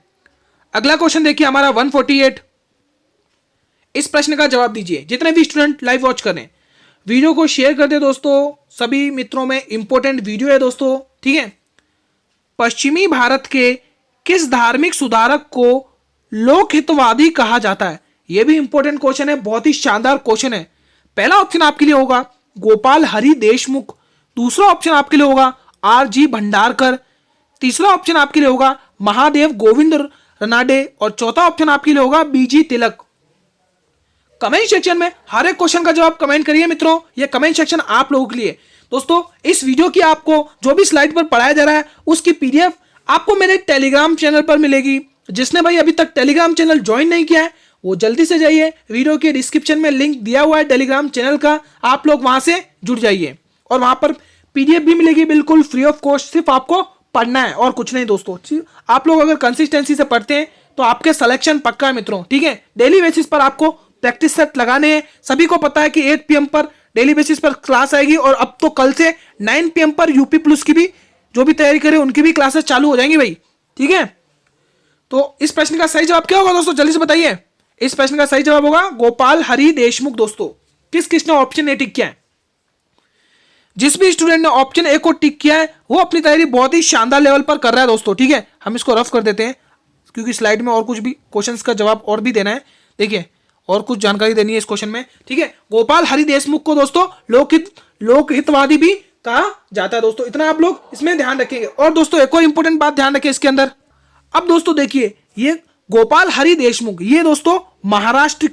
अगला क्वेश्चन देखिए हमारा 148। इस प्रश्न का जवाब दीजिए। जितने भी स्टूडेंट लाइव वॉच कर रहे हैं वीडियो को शेयर कर दे दोस्तों, सभी मित्रों में इंपॉर्टेंट वीडियो है दोस्तों, ठीक है। पश्चिमी भारत के किस धार्मिक सुधारक को लोकहितवादी कहा जाता है? यह भी इंपॉर्टेंट क्वेश्चन है, बहुत ही शानदार क्वेश्चन है। पहला ऑप्शन आपके लिए होगा गोपाल हरि देशमुख, दूसरा ऑप्शन आपके लिए होगा आर.जी. भंडारकर, तीसरा ऑप्शन आपके लिए होगा महादेव गोविंद रनाडे और चौथा ऑप्शन आपके लिए होगा बी.जी. तिलक। कमेंट सेक्शन में हर एक क्वेश्चन का जवाब कमेंट करिए मित्रों, ये कमेंट सेक्शन आप लोगों के लिए। दोस्तों इस वीडियो की आपको जो भी स्लाइड पर पढ़ाया जा रहा है उसकी पीडीएफ आपको मेरे टेलीग्राम चैनल पर मिलेगी। जिसने भाई अभी तक टेलीग्राम चैनल ज्वाइन नहीं किया है वो जल्दी से जाइए, वीडियो के डिस्क्रिप्शन में लिंक दिया हुआ है टेलीग्राम चैनल का, आप लोग वहां से जुड़ जाइए और वहां पर पीडीएफ भी मिलेगी बिल्कुल फ्री ऑफ कॉस्ट। सिर्फ आपको पढ़ना है और कुछ नहीं दोस्तों। आप लोग अगर कंसिस्टेंसी से पढ़ते हैं तो आपके सिलेक्शन पक्का है मित्रों, ठीक है। डेली बेसिस पर आपको प्रैक्टिस सेट लगाने हैं। सभी को पता है कि 8 PM पर डेली बेसिस पर क्लास आएगी और अब तो कल से 9 PM पर यूपी पुलिस की भी जो भी तैयारी करे उनकी भी क्लासेस चालू हो जाएंगी भाई, ठीक है। तो इस प्रश्न का सही जवाब क्या होगा दोस्तों, जल्दी से बताइए। इस प्रश्न का सही जवाब होगा गोपाल हरि देशमुख। दोस्तों किस किसने ऑप्शन ए टिक किया है? जिस भी स्टूडेंट ने ऑप्शन ए को टिक किया है वो अपनी तैयारी बहुत ही शानदार लेवल पर कर रहा है दोस्तों, ठीक है। हम इसको रफ कर देते हैं क्योंकि स्लाइड में और कुछ भी क्वेश्चंस का जवाब और भी देना है। देखिए और कुछ जानकारी देनी है इस क्वेश्चन में, ठीक है। गोपाल हरि देशमुख को दोस्तों लोकहितवादी भी कहा जाता है दोस्तों, इतना आप लोग इसमें ध्यान रखेंगे। और दोस्तों एक और इंपॉर्टेंट बात ध्यान रखें इसके अंदर। अब दोस्तों देखिए ये गोपाल हरि देशमुख ये दोस्तों महाराष्ट्र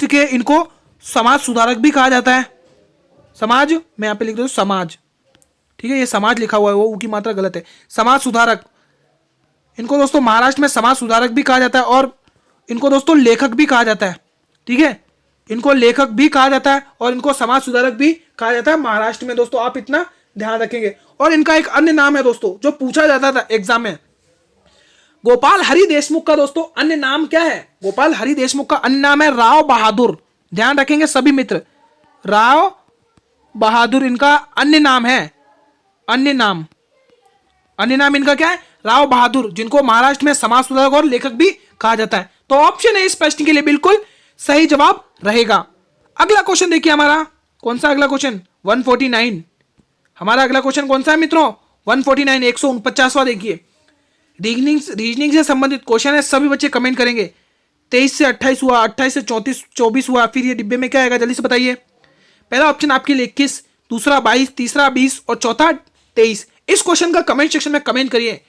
के इनको समाज सुधारक भी कहा जाता है। समाज, मैं यहां पे लिख दूं समाज, ठीक है। ये समाज लिखा हुआ है वो की मात्रा गलत है, समाज सुधारक। इनको दोस्तों महाराष्ट्र में समाज सुधारक भी कहा जाता है और इनको दोस्तों लेखक भी कहा जाता है, ठीक है। इनको लेखक भी कहा जाता है और इनको समाज सुधारक भी कहा जाता है महाराष्ट्र में दोस्तों, आप इतना ध्यान रखेंगे। और इनका एक अन्य नाम है दोस्तों जो पूछा जाता था एग्जाम में, गोपाल हरि देशमुख का दोस्तों अन्य नाम क्या है? गोपाल हरि देशमुख का अन्य नाम है राव बहादुर। ध्यान रखेंगे सभी मित्र, राव बहादुर इनका अन्य नाम है। अन्य नाम इनका क्या है? राव बहादुर, जिनको महाराष्ट्र में समाज सुधारक और लेखक भी कहा जाता है। तो ऑप्शन है इस प्रश्न के लिए बिल्कुल सही जवाब रहेगा। अगला क्वेश्चन देखिए हमारा, कौन सा अगला क्वेश्चन? 149। हमारा अगला क्वेश्चन कौन सा है मित्रों? 149, 149वां। देखिए रीजनिंग से संबंधित क्वेश्चन है, सभी बच्चे कमेंट करेंगे। 23 से 28 हुआ, 28 से 24 हुआ, फिर ये डिब्बे में क्या आएगा जल्दी से बताइए। पहला ऑप्शन आपके लिए 21, दूसरा 22, तीसरा 20 और चौथा 23। इस क्वेश्चन का कमेंट सेक्शन में कमेंट करिए।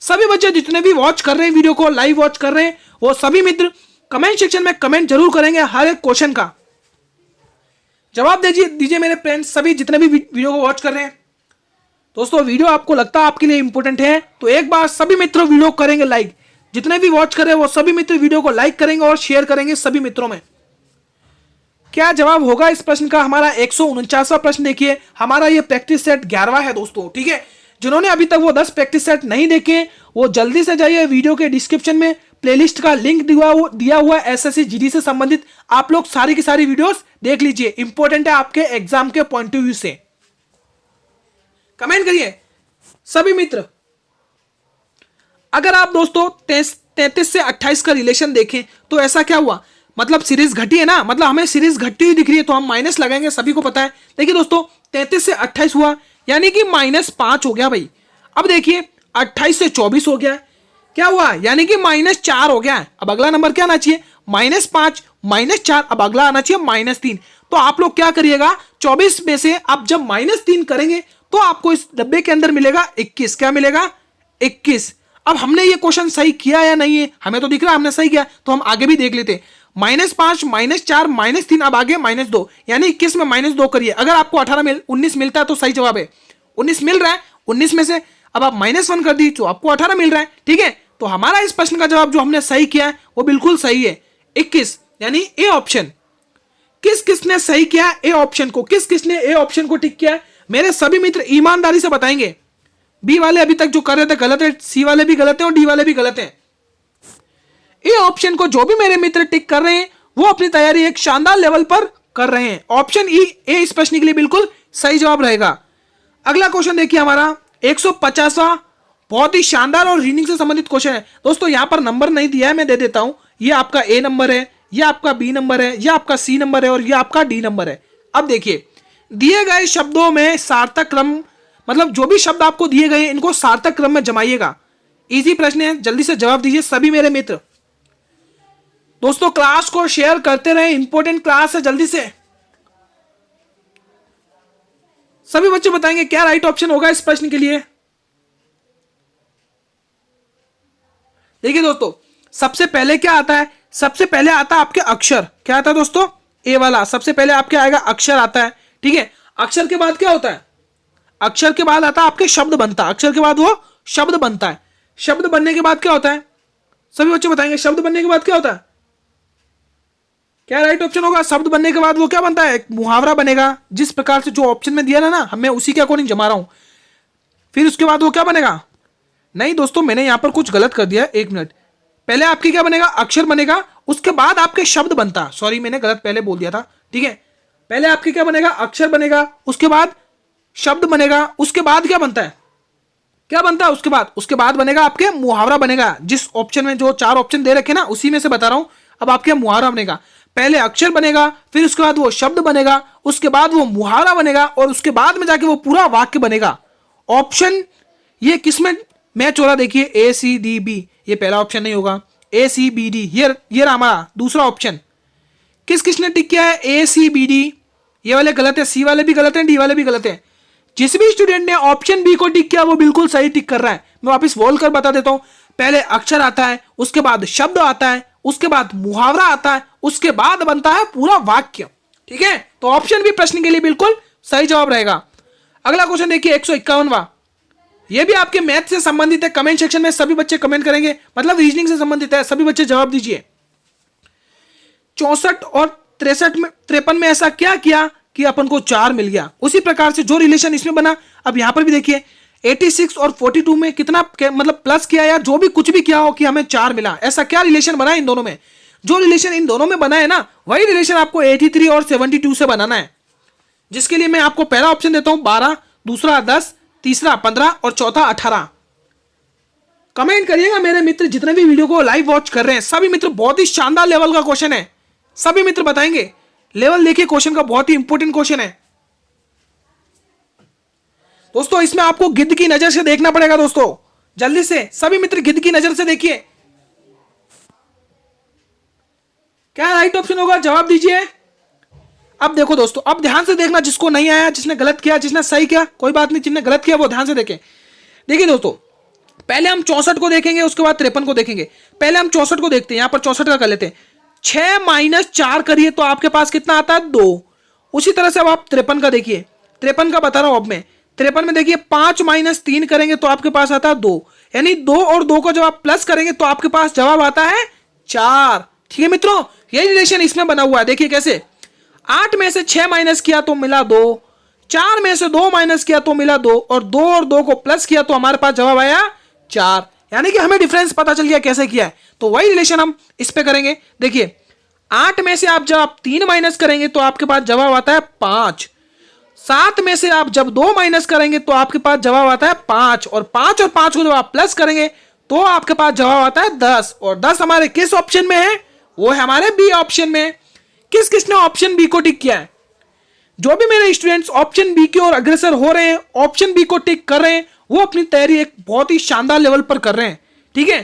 सभी बच्चे जितने भी वॉच कर रहे हैं वीडियो को, लाइव वॉच कर रहे हैं, वो सभी मित्र कमेंट सेक्शन में कमेंट जरूर करेंगे हर एक क्वेश्चन का जवाब दीजिए मेरे फ्रेंड्स, सभी जितने भी वीडियो को वॉच कर रहे हैं। दोस्तों वीडियो आपको लगता है आपके लिए इंपॉर्टेंट है तो एक बार सभी मित्र वीडियो करेंगे लाइक। जितने भी वॉच कर रहे हैं वो सभी मित्र वीडियो को लाइक करेंगे और शेयर करेंगे सभी मित्रों में। क्या जवाब होगा इस प्रश्न का? हमारा 149वां प्रश्न देखिए। हमारा ये प्रैक्टिस सेट 11वां है दोस्तों, ठीक है। जिन्होंने अभी तक वो 10 प्रैक्टिस सेट नहीं देखे वो जल्दी से जाइए, वीडियो के डिस्क्रिप्शन में प्लेलिस्ट का लिंक दिया हुआ है एसएससी जीडी से संबंधित, आप लोग सारी की सारी वीडियोस देख लीजिए, इंपॉर्टेंट है आपके एग्जाम के पॉइंट ऑफ व्यू से। कमेंट करिए सभी मित्र। अगर आप दोस्तों 33 से 28 का रिलेशन देखें तो ऐसा क्या हुआ, मतलब सीरीज घटी है ना, मतलब हमें सीरीज घटती हुई दिख रही है तो हम माइनस लगाएंगे, सभी को पता है। देखिए दोस्तों 33 से 28 हुआ यानी कि -5 हो गया भाई। अब देखिए 28 से 24 हो गया, क्या हुआ? यानी कि -4 हो गया। अब अगला नंबर क्या आना चाहिए? -5 -4, अब अगला आना चाहिए -3। तो आप लोग क्या करिएगा, 24 में से आप जब -3 करेंगे तो आपको इस डब्बे के अंदर मिलेगा 21। क्या मिलेगा? 21। अब हमने ये क्वेश्चन सही किया या नहीं है, हमें तो दिख रहा है हमने सही किया, तो हम आगे भी देख लेते। -5 -4 -3, अब आगे -2, यानी 21 में -2 करिए। अगर आपको 19 मिलता है तो सही जवाब है। 19 मिल रहा है, 19 में से अब आप -1 कर दी तो आपको 18 मिल रहा है, ठीक है। तो हमारा इस प्रश्न का जवाब जो हमने सही किया है वो बिल्कुल सही है, 21, यानी ए ऑप्शन। किस किसने सही किया ए ऑप्शन को? किस किसने ए ऑप्शन को टिक किया? मेरे सभी मित्र ईमानदारी से बताएंगे। बी वाले अभी तक जो कर रहे थे गलत है, सी वाले भी गलत है और डी वाले भी गलत है। ए ऑप्शन को जो भी मेरे मित्र टिक कर रहे हैं वो अपनी तैयारी एक शानदार लेवल पर कर रहे हैं। ऑप्शन ए इस प्रश्न के लिए बिल्कुल सही जवाब रहेगा। अगला क्वेश्चन देखिए हमारा 150वां, बहुत ही शानदार और रीडिंग से संबंधित क्वेश्चन है दोस्तों। यहां पर नंबर नहीं दिया है, मैं दे देता हूं। ये आपका ए नंबर है, ये आपका बी नंबर है, ये आपका सी नंबर है और ये आपका डी नंबर है। अब देखिए दिए गए शब्दों में सार्थक क्रम, मतलब जो भी शब्द आपको दिए गए इनको सार्थक क्रम में जमाइएगा। इजी प्रश्न है, जल्दी से जवाब दीजिए सभी मेरे मित्र। दोस्तों क्लास को शेयर करते रहे, इंपॉर्टेंट क्लास है, जल्दी से सभी बच्चे बताएंगे क्या राइट ऑप्शन होगा इस प्रश्न के लिए। देखिए दोस्तों सबसे पहले क्या आता है? सबसे पहले आता है आपके अक्षर, क्या आता है दोस्तों, ए वाला सबसे पहले आपके आएगा अक्षर आता है, ठीक है। अक्षर के बाद क्या होता है, अक्षर के बाद आता है आपके शब्द बनता है, अक्षर के बाद वो शब्द बनता है। शब्द बनने के बाद क्या होता है, सभी बच्चे बताएंगे शब्द बनने के बाद क्या होता है, क्या राइट ऑप्शन होगा, शब्द बनने के बाद वो क्या बनता है, एक मुहावरा बनेगा। जिस प्रकार से जो ऑप्शन में दिया ना मैं उसी के अकॉर्डिंग जमा रहा हूं। फिर उसके बाद वो क्या बनेगा, नहीं दोस्तों मैंने यहां पर कुछ गलत कर दिया, एक मिनट, पहले आपके क्या बनेगा, अक्षर बनेगा, उसके बाद आपके शब्द बनता, सॉरी मैंने गलत पहले बोल दिया था, ठीक है। पहले आपके क्या बनेगा, अक्षर बनेगा, उसके बाद शब्द बनेगा, उसके बाद क्या बनता है, क्या बनता है उसके बाद बनेगा आपके मुहावरा बनेगा। जिस ऑप्शन में जो 4 ऑप्शन दे रखे ना उसी में से बता रहा हूं। अब आपके मुहावरा बनेगा, पहले अक्षर बनेगा, फिर उसके बाद वो शब्द बनेगा, उसके बाद वो मुहावरा बनेगा, और उसके बाद में जाके वो पूरा वाक्य बनेगा। ऑप्शन ये किसमें मैच हो रहा, देखिए ACDB, ये पहला ऑप्शन नहीं होगा, ACBD, ये रहा हमारा दूसरा ऑप्शन। किसने टिक किया है, ACBD, ये वाले गलत है, सी वाले भी गलत है, डी वाले भी गलत है। जिस भी स्टूडेंट ने ऑप्शन बी को टिक किया वो बिल्कुल सही टिक कर रहा है। मैं वापस बोल कर बता देता हूं, पहले अक्षर आता है, उसके बाद शब्द आता है, उसके बाद मुहावरा आता है, उसके बाद बनता है पूरा वाक्य, ठीक है। तो ऑप्शन बी प्रश्न के लिए बिल्कुल सही जवाब रहेगा। अगला क्वेश्चन देखिए 151वां, ये भी आपके मैथ से संबंधित है। कमेंट सेक्शन में सभी बच्चे कमेंट करेंगे, मतलब रीजनिंग से संबंधित है, सभी बच्चे जवाब दीजिए। 64 और 53 में ऐसा क्या किया कि अपन को 4 मिल गया। उसी प्रकार से जो रिलेशन इसमें बना, अब यहां पर भी देखिए 86 और 42 में कितना मतलब प्लस किया या जो भी कुछ भी किया हो कि हमें 4 मिला, ऐसा क्या रिलेशन बना है इन दोनों में। जो रिलेशन इन दोनों में बना है ना वही रिलेशन आपको 83 और 72 से बनाना है, जिसके लिए मैं आपको पहला ऑप्शन देता हूं 12, दूसरा 10, तीसरा 15 और चौथा 18। कमेंट करिएगा मेरे मित्र जितने भी वीडियो को लाइव वॉच कर रहे हैं, सभी मित्र बहुत ही शानदार लेवल का क्वेश्चन है, सभी मित्र बताएंगे। लेवल देखिए क्वेश्चन का, बहुत ही इंपॉर्टेंट क्वेश्चन है दोस्तों। इसमें आपको गिद्ध की नजर से देखना पड़ेगा दोस्तों, जल्दी से सभी मित्र गिद्ध की नजर से देखिए क्या राइट ऑप्शन होगा, जवाब दीजिए। अब देखो दोस्तों, अब ध्यान से देखना, जिसको नहीं आया, जिसने गलत किया, जिसने सही किया कोई बात नहीं, जिसने गलत किया वो ध्यान से देखें। देखिए दोस्तों, पहले हम 64 को देखेंगे, उसके बाद 53 को देखेंगे। पहले हम 64 को देखते हैं, यहां पर 64 का कर लेते हैं। 6 - 4 करिए तो आपके पास कितना आता है, 2। उसी तरह से अब आप 53 का देखिए, 53 का बता रहा हूं अब मैं। 53 में देखिए 5 - 3 करेंगे तो आपके पास आता है 2, यानी 2 और 2 को जब आप प्लस करेंगे तो आपके पास जवाब आता है 4। ठीक है मित्रों, यही रिलेशन इसमें बना हुआ है। देखिए कैसे, 8 में से 6 माइनस किया तो मिला 2, 4 में से 2 माइनस किया तो मिला 2, और 2 को प्लस किया तो हमारे पास जवाब आया 4। यानी कि हमें डिफरेंस पता चल गया कैसे किया है। तो वही रिलेशन हम इस पे करेंगे। देखिए 8 में से आप जब आप 3 माइनस करेंगे तो आपके पास जवाब आता है 5। 7 में से आप जब 2 माइनस करेंगे तो आपके पास जवाब आता है 5, और 5 को जब आप प्लस करेंगे तो आपके पास जवाब आता है 10। और 10 हमारे किस ऑप्शन में है, वो है हमारे बी ऑप्शन में। किसने ऑप्शन बी को टिक किया है, जो भी मेरे स्टूडेंट्स ऑप्शन बी की ओर अग्रसर हो रहे हैं, ऑप्शन बी को टिक कर रहे हैं, वो अपनी तैयारी एक बहुत ही शानदार लेवल पर कर रहे हैं। ठीक है,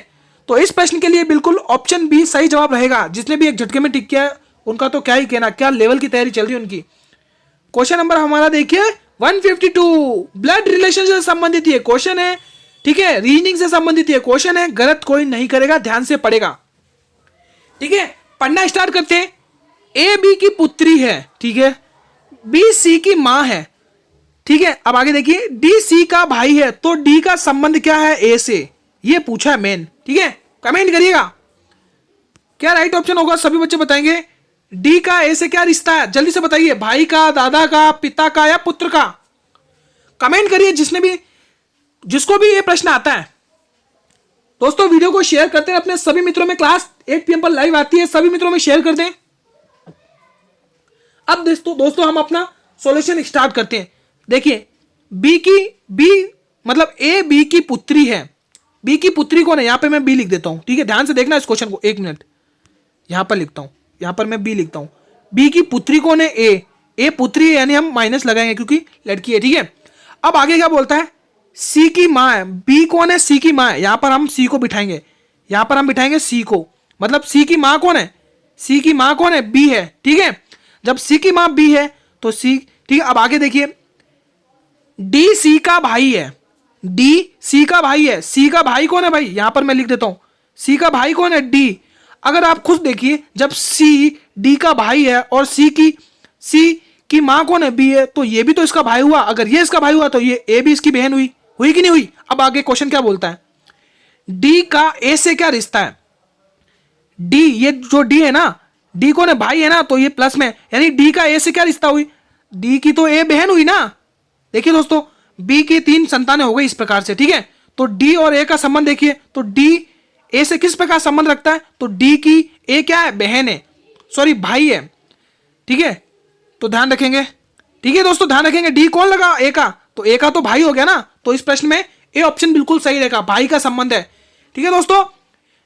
तो इस प्रश्न के लिए बिल्कुल ऑप्शन बी सही जवाब रहेगा। जिसने भी एक झटके में टिक किया है उनका तो क्या ही कहना, क्या लेवल की तैयारी चल रही है उनकी। क्वेश्चन नंबर हमारा देखिए 152, ब्लड रिलेशन से संबंधित ये क्वेश्चन है। ठीक है, रीजनिंग से संबंधित ये क्वेश्चन है, गलत कोई नहीं करेगा, ध्यान से पढ़ेगा। ठीक है, पढ़ना स्टार्ट करते हैं। ए बी की पुत्री है, ठीक है, बी सी की मां है। ठीक है, अब आगे देखिए, डी सी का भाई है, तो डी का संबंध क्या है ए से, ये पूछा है मेन। ठीक है, कमेंट करिएगा क्या राइट ऑप्शन होगा, सभी बच्चे बताएंगे। डी का ए से क्या रिश्ता है, जल्दी से बताइए, भाई का, दादा का, पिता का या पुत्र का। कमेंट करिए जिसको भी ये प्रश्न आता है। दोस्तों वीडियो को शेयर करते हैं अपने सभी मित्रों में, क्लास 8 PM पर लाइव आती है, सभी मित्रों में शेयर कर दें। अब दोस्तों हम अपना सॉल्यूशन स्टार्ट करते हैं। देखिए बी मतलब ए बी की पुत्री है, बी की पुत्री कौन है, यहां पे मैं बी लिख देता हूं। ठीक है, ध्यान से देखना इस क्वेश्चन को, एक मिनट, यहां पर लिखता हूं, यहां पर मैं बी लिखता हूं। बी की पुत्री कौन है, ए पुत्री है, यानी हम माइनस लगाएंगे क्योंकि लड़की है। ठीक है, अब आगे क्या बोलता है, सी की मां है, बी कौन है, सी की मां है, यहां पर हम सी को बिठाएंगे, यहां पर हम बिठाएंगे सी को, मतलब सी की मां कौन है, सी की मां कौन है, बी है। ठीक है, जब सी की मां बी है तो सी, ठीक है, अब आगे देखिए, डी सी का भाई है, डी सी का भाई है, सी का भाई कौन है भाई, यहां पर मैं लिख देता हूं, सी का भाई कौन है, डी। अगर आप खुद देखिए, जब सी डी का भाई है और सी की माँ कौन है, बी है, तो ये भी तो इसका भाई हुआ। अगर ये इसका भाई हुआ तो ये ए भी इसकी बहन हुई, हुई कि नहीं हुई। अब आगे क्वेश्चन क्या बोलता है, डी का ए से क्या रिश्ता है। डी, ये जो डी है ना, डी कौन है, भाई है ना, तो ये प्लस में, यानी डी का ए से क्या रिश्ता हुई, डी की तो ए बहन हुई ना। देखिए दोस्तों, बी की 3 संतानें हो गई इस प्रकार से, ठीक है। तो डी और ए का संबंध देखिए, तो डी ए से किस प्रकार संबंध रखता है, तो डी की ए क्या है, बहन है, सॉरी भाई है, ठीक है। तो ध्यान रखेंगे, ठीक है दोस्तों, ध्यान रखेंगे। डी कौन लगा, ए का, तो ए का तो भाई हो गया ना, तो इस प्रश्न में ए ऑप्शन बिल्कुल सही रहेगा, भाई का संबंध है, ठीक है दोस्तों।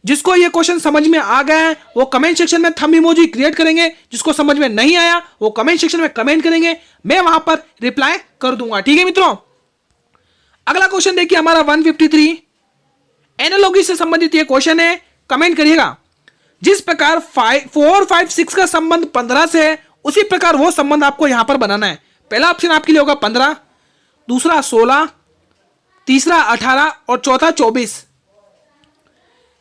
जिसको ये क्वेश्चन समझ में आ गया है वो कमेंट सेक्शन में थंब इमोजी क्रिएट करेंगे, जिसको समझ में नहीं आया वो कमेंट सेक्शन में कमेंट करेंगे, मैं वहां पर रिप्लाई कर दूंगा, ठीक है मित्रों। अगला क्वेश्चन देखिए हमारा 153 एनालॉजी से संबंधित ये क्वेश्चन है, कमेंट करिएगा। जिस प्रकार 4, 5, 6 का संबंध 15 से है, उसी प्रकार वो संबंध आपको यहां पर बनाना है। पहला ऑप्शन आपके लिए होगा 15, दूसरा 16, तीसरा 18 और चौथा 24।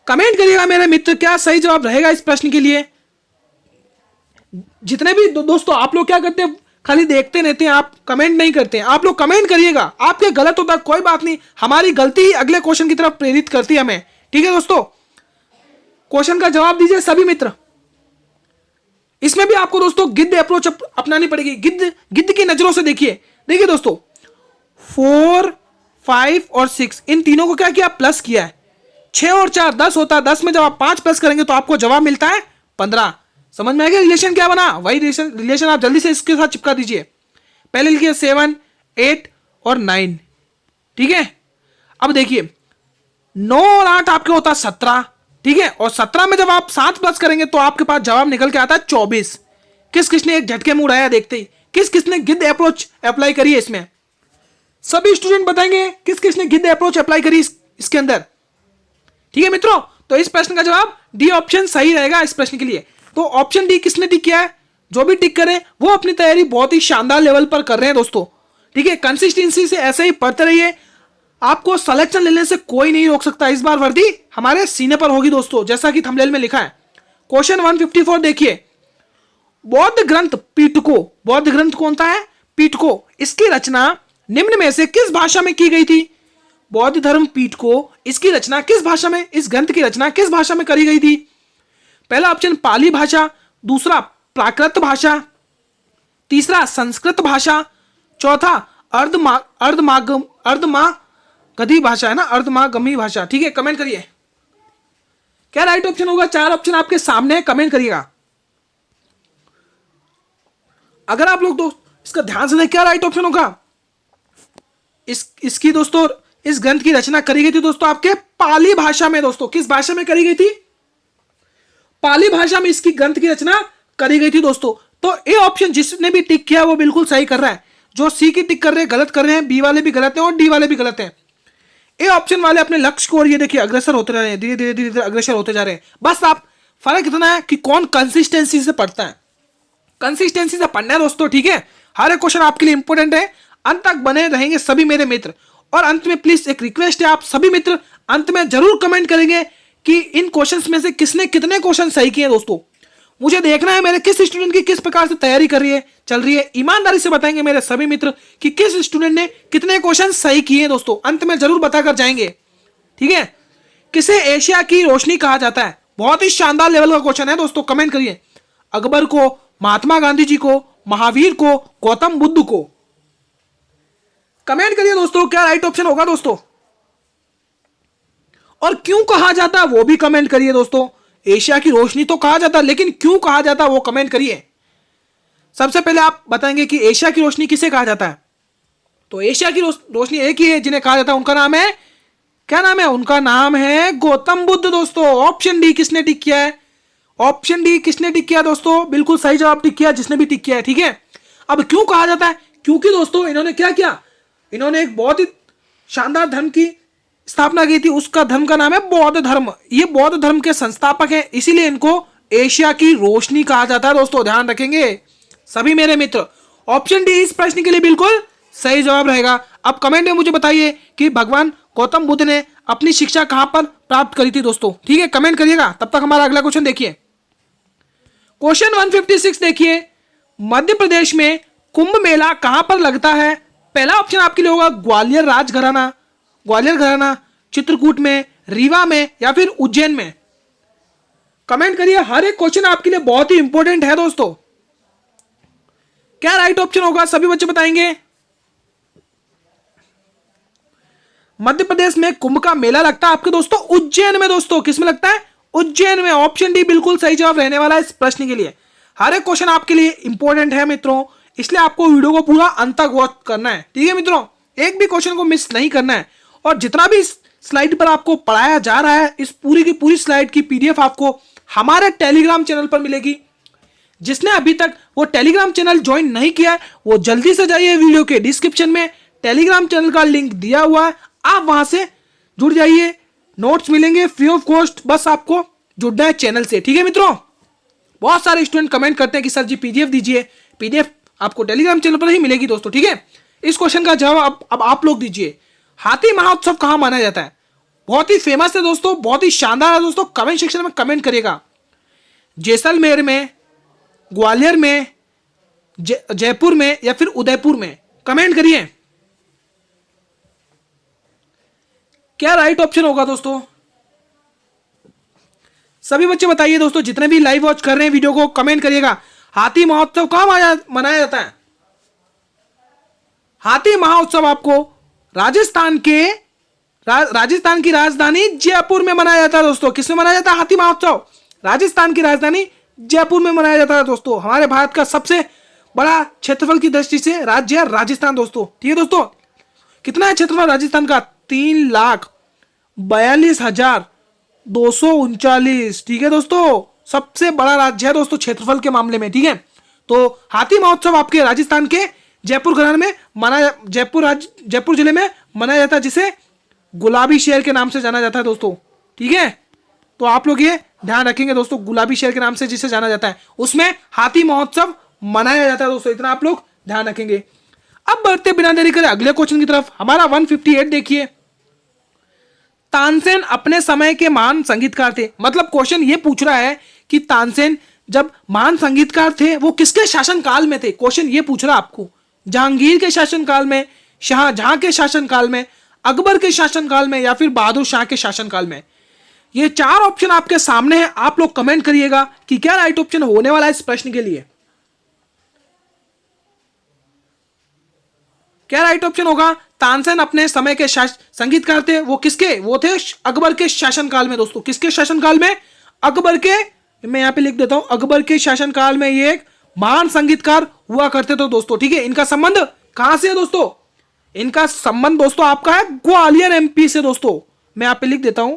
कमेंट करिएगा मेरे मित्र, क्या सही जवाब रहेगा इस प्रश्न के लिए। जितने भी दोस्तों आप लोग क्या करते हैं, खाली देखते रहते हैं, आप कमेंट नहीं करते हैं। आप लोग कमेंट करिएगा, आपके गलत होता है कोई बात नहीं, हमारी गलती ही अगले क्वेश्चन की तरफ प्रेरित करती है हमें, ठीक है दोस्तों। क्वेश्चन का जवाब दीजिए सभी मित्र। इसमें भी आपको दोस्तों गिद्ध अप्रोच अपनानी पड़ेगी, गिद्ध की नजरों से देखिए। देखिए दोस्तों 4, 5 और 6 इन तीनों को क्या किया, प्लस किया है। 6 और 4 10 होता है, 10 में जब आप 5 प्लस करेंगे तो आपको जवाब मिलता है 15। समझ में आ गया रिलेशन क्या बना, वही रिलेशन आप जल्दी से इसके साथ चिपका दीजिए। पहले लिखिए 7, 8 और 9, ठीक है। अब देखिए 9 और 8 आपके होता है 17, ठीक है, और 17 में जब आप 7 प्लस करेंगे तो आपके पास जवाब निकल के आता है 24। किस किसने एक झटके में उड़ाया देखते ही, किस किसने गिद्ध अप्रोच अप्लाई करी है इसमें, सभी स्टूडेंट बताएंगे किस किसने गिद्ध अप्रोच अप्लाई करी इसके अंदर, ठीक है मित्रों। तो इस प्रश्न का जवाब डी ऑप्शन सही रहेगा इस प्रश्न के लिए। तो ऑप्शन डी किसने टिक किया है, जो भी टिक करें वो अपनी तैयारी बहुत ही शानदार लेवल पर कर रहे हैं दोस्तों, ठीक है। कंसिस्टेंसी से ऐसे ही पढ़ते रहिए, आपको सिलेक्शन लेने से कोई नहीं रोक सकता। इस बार वर्दी हमारे सीने पर होगी दोस्तों, जैसा कि थंबनेल में लिखा है। क्वेश्चन 154 देखिए, बौद्ध ग्रंथ पिटको, बौद्ध ग्रंथ कौन सा है, पिटको, इसकी रचना निम्न में से किस भाषा में की गई थी। बौद्ध धर्म पिटको, इसकी रचना किस भाषा में, इस ग्रंथ की रचना किस भाषा में करी गई थी। पहला ऑप्शन पाली भाषा, दूसरा प्राकृत भाषा, तीसरा संस्कृत भाषा, चौथा अर्धमागधी भाषा है ना, अर्धमागमी भाषा, ठीक है। कमेंट करिए क्या राइट ऑप्शन होगा। 4 ऑप्शन आपके सामने है, कमेंट करिएगा। अगर आप लोग दोस्त इसका ध्यान से देखें क्या राइट ऑप्शन होगा। इसकी दोस्तों इस ग्रंथ की रचना करी गई थी दोस्तों आपके पाली भाषा में। दोस्तों किस भाषा में करी गई थी, पाली भाषा में इसकी ग्रंथ की रचना करी गई थी दोस्तों। तो ए ऑप्शन जिसने भी टिक किया वो बिल्कुल सही कर रहा है, जो सी की टिक कर रहे हैं गलत कर रहे हैं, बी वाले भी गलत हैं और डी वाले भी गलत हैं। ए ऑप्शन वाले अपने लक्ष्य को और ये देखिए अग्रसर होते रहे हैं, धीरे धीरे धीरे धीरे अग्रसर होते जा रहे हैं। बस आप फर्क इतना है कि कौन कंसिस्टेंसी से पढ़ता है, कंसिस्टेंसी से पढ़ना है दोस्तों, ठीक है। हर एक क्वेश्चन आपके लिए इंपॉर्टेंट है, अंत तक बने रहेंगे सभी मेरे मित्र। और अंत में प्लीज एक रिक्वेस्ट है, आप सभी मित्र अंत में जरूर कमेंट करेंगे कि इन क्वेश्चंस में से किसने कितने क्वेश्चन सही किए दोस्तों। मुझे देखना है मेरे किस स्टूडेंट की किस प्रकार से तैयारी कर रही है, चल रही है। ईमानदारी से बताएंगे मेरे सभी मित्र कि किस स्टूडेंट ने कितने क्वेश्चन सही किए दोस्तों, अंत में जरूर बताकर जाएंगे, ठीक है। किसे एशिया की रोशनी कहा जाता है, बहुत ही शानदार लेवल का क्वेश्चन है दोस्तों, कमेंट करिए। अकबर को, महात्मा गांधी जी को, महावीर को, गौतम बुद्ध को, कमेंट करिए दोस्तों क्या राइट ऑप्शन होगा दोस्तों। और क्यों कहा जाता है वो भी कमेंट करिए दोस्तों। एशिया की रोशनी तो कहा जाता है, लेकिन क्यों कहा जाता है वो कमेंट करिए। सबसे पहले आप बताएंगे कि एशिया की रोशनी किसे कहा जाता है। तो एशिया की रोशनी एक ही है जिन्हें कहा जाता है, उनका नाम है, क्या नाम है, उनका नाम है गौतम बुद्ध दोस्तों। ऑप्शन डी किसने टिक किया है, ऑप्शन डी किसने टिक किया दोस्तों, बिल्कुल सही जवाब टिक किया जिसने भी टिक किया है, ठीक है। अब क्यों कहा जाता है, क्योंकि दोस्तों इन्होंने क्या किया, इन्होंने एक बहुत ही शानदार धर्म की स्थापना की थी, उसका धर्म का नाम है बौद्ध धर्म। ये बौद्ध धर्म के संस्थापक हैं, इसीलिए इनको एशिया की रोशनी कहा जाता है दोस्तों, ध्यान रखेंगे सभी मेरे मित्र। ऑप्शन डी इस प्रश्न के लिए बिल्कुल सही जवाब रहेगा। अब कमेंट में मुझे बताइए कि भगवान गौतम बुद्ध ने अपनी शिक्षा कहां पर प्राप्त करी थी दोस्तों? ठीक है, कमेंट करिएगा। तब तक हमारा अगला क्वेश्चन देखिए। क्वेश्चन 156 देखिए, मध्य प्रदेश में कुंभ मेला कहां पर लगता है? पहला ऑप्शन आपके लिए होगा ग्वालियर राजघराना, ग्वालियर घराना, चित्रकूट में, रीवा में या फिर उज्जैन में। कमेंट करिए, हर एक क्वेश्चन आपके लिए बहुत ही इंपॉर्टेंट है दोस्तों। क्या राइट ऑप्शन होगा सभी बच्चे बताएंगे। मध्य प्रदेश में कुंभ का मेला लगता है आपके दोस्तों उज्जैन में। दोस्तों किस में लगता है? उज्जैन में। ऑप्शन डी बिल्कुल सही जवाब रहने वाला है इस प्रश्न के लिए। हर एक क्वेश्चन आपके लिए इंपॉर्टेंट है मित्रों, इसलिए आपको वीडियो को पूरा अंत तक वॉच करना है। ठीक है मित्रों, एक भी क्वेश्चन को मिस नहीं करना है। और जितना भी स्लाइड पर आपको पढ़ाया जा रहा है, इस पूरी की पूरी स्लाइड की पीडीएफ आपको हमारे टेलीग्राम चैनल पर मिलेगी। जिसने अभी तक वो टेलीग्राम चैनल ज्वाइन नहीं किया है, वो जल्दी से जाइए, वीडियो के डिस्क्रिप्शन में टेलीग्राम चैनल का लिंक दिया हुआ है, आप वहां से जुड़ जाइए। नोट्स मिलेंगे फ्री ऑफ कॉस्ट, बस आपको जुड़ना है चैनल से। ठीक है मित्रों, बहुत सारे स्टूडेंट कमेंट करते हैं कि सर जी पीडीएफ दीजिए। पीडीएफ आपको टेलीग्राम चैनल पर ही मिलेगी दोस्तों। ठीक है, इस क्वेश्चन का जवाब अब आप लोग दीजिए। हाथी महोत्सव कहां मनाया जाता है? बहुत ही फेमस है दोस्तों, बहुत ही शानदार है दोस्तों। कमेंट सेक्शन में कमेंट करिएगा। जैसलमेर में, ग्वालियर में, जयपुर में या फिर उदयपुर में? कमेंट करिए क्या राइट ऑप्शन होगा दोस्तों। सभी बच्चे बताइए दोस्तों, जितने भी लाइव वॉच कर रहे हैं वीडियो को, कमेंट करिएगा। हाथी महोत्सव कहां मनाया जाता है? हाथी महोत्सव आपको राजस्थान की राजधानी जयपुर में मनाया जाता है दोस्तों। किसमें मनाया जाता है हाथी महोत्सव? राजस्थान की राजधानी जयपुर में मनाया जाता है दोस्तों। हमारे भारत का सबसे बड़ा क्षेत्रफल की दृष्टि से राज्य है राजस्थान दोस्तों। ठीक है दोस्तों, कितना है क्षेत्रफल राजस्थान का? 3,42,239। ठीक है दोस्तों, सबसे बड़ा राज्य है दोस्तों क्षेत्रफल के मामले में। ठीक है, तो हाथी महोत्सव आपके राजस्थान के जयपुर घराने में जयपुर जिले में मनाया जाता है, जिसे गुलाबी शहर के नाम से जाना जाता है दोस्तों। ठीक है, तो आप लोग ये ध्यान रखेंगे दोस्तों, गुलाबी शहर के नाम से जिसे जाना जाता है उसमें हाथी महोत्सव मनाया जाता है दोस्तों। इतना आप लोग ध्यान रखेंगे। अब बढ़ते बिना देरी करे अगले क्वेश्चन की तरफ। हमारा 158 देखिए, तानसेन अपने समय के महान संगीतकार थे। मतलब क्वेश्चन ये पूछ रहा है कि तानसेन जब महान संगीतकार थे वो किसके शासनकाल में थे? क्वेश्चन ये पूछ रहा है आपको। जहांगीर के शासनकाल में, शाहजहां के शासनकाल में, अकबर के शासनकाल में या फिर बहादुर शाह के शासनकाल में? ये चार ऑप्शन आपके सामने है। आप लोग कमेंट करिएगा कि क्या राइट ऑप्शन होने वाला है इस प्रश्न के लिए। क्या राइट ऑप्शन होगा? तानसेन अपने समय के संगीतकार थे, वो किसके? वो थे अकबर के शासनकाल में दोस्तों। किसके शासनकाल में? अकबर के। मैं यहां पे लिख देता हूं, अकबर के शासनकाल में ये एक महान संगीतकार हुआ करते थे दोस्तों। ठीक है, इनका संबंध कहां से है दोस्तों? इनका संबंध दोस्तों आपका है ग्वालियर एमपी से दोस्तों। मैं यहां पे लिख देता हूं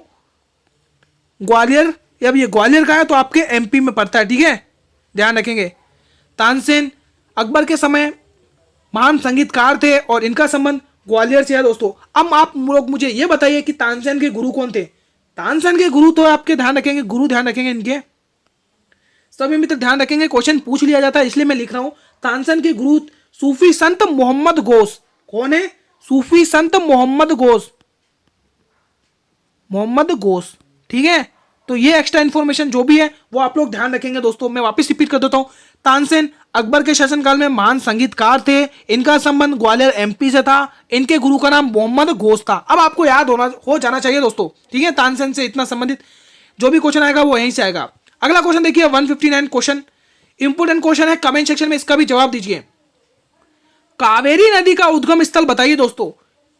ग्वालियर। अब ये ग्वालियर का है तो आपके एमपी में पड़ता है। ठीक है, ध्यान रखेंगे। तानसेन अकबर के समय महान संगीतकार थे और इनका संबंध ग्वालियर से है दोस्तों। अब आप लोग मुझे ये बताइए कि तानसेन के गुरु कौन थे? तानसेन के गुरु तो आपके ध्यान रखेंगे, गुरु ध्यान रखेंगे इनके। सभी मित्र ध्यान रखेंगे, क्वेश्चन पूछ लिया जाता है इसलिए मैं लिख रहा हूं। तानसेन के गुरु सूफी संत मोहम्मद गौस। कौन है? सूफी संत मोहम्मद गौस। मोहम्मद गौस। ठीक है, तो ये एक्स्ट्रा इंफॉर्मेशन जो भी है वो आप लोग ध्यान रखेंगे दोस्तों। मैं वापस रिपीट कर देता हूं। तानसेन अकबर के शासनकाल में महान संगीतकार थे, इनका संबंध ग्वालियर एमपी से था, इनके गुरु का नाम मोहम्मद गौस था। अब आपको याद हो जाना चाहिए दोस्तों। ठीक है, तानसेन से इतना संबंधित जो भी क्वेश्चन आएगा वो यहीं से आएगा। अगला क्वेश्चन देखिए 159 क्वेश्चन, इंपोर्टेंट क्वेश्चन है। कमेंट सेक्शन में इसका भी जवाब दीजिए। कावेरी नदी का उद्गम स्थल बताइए दोस्तों।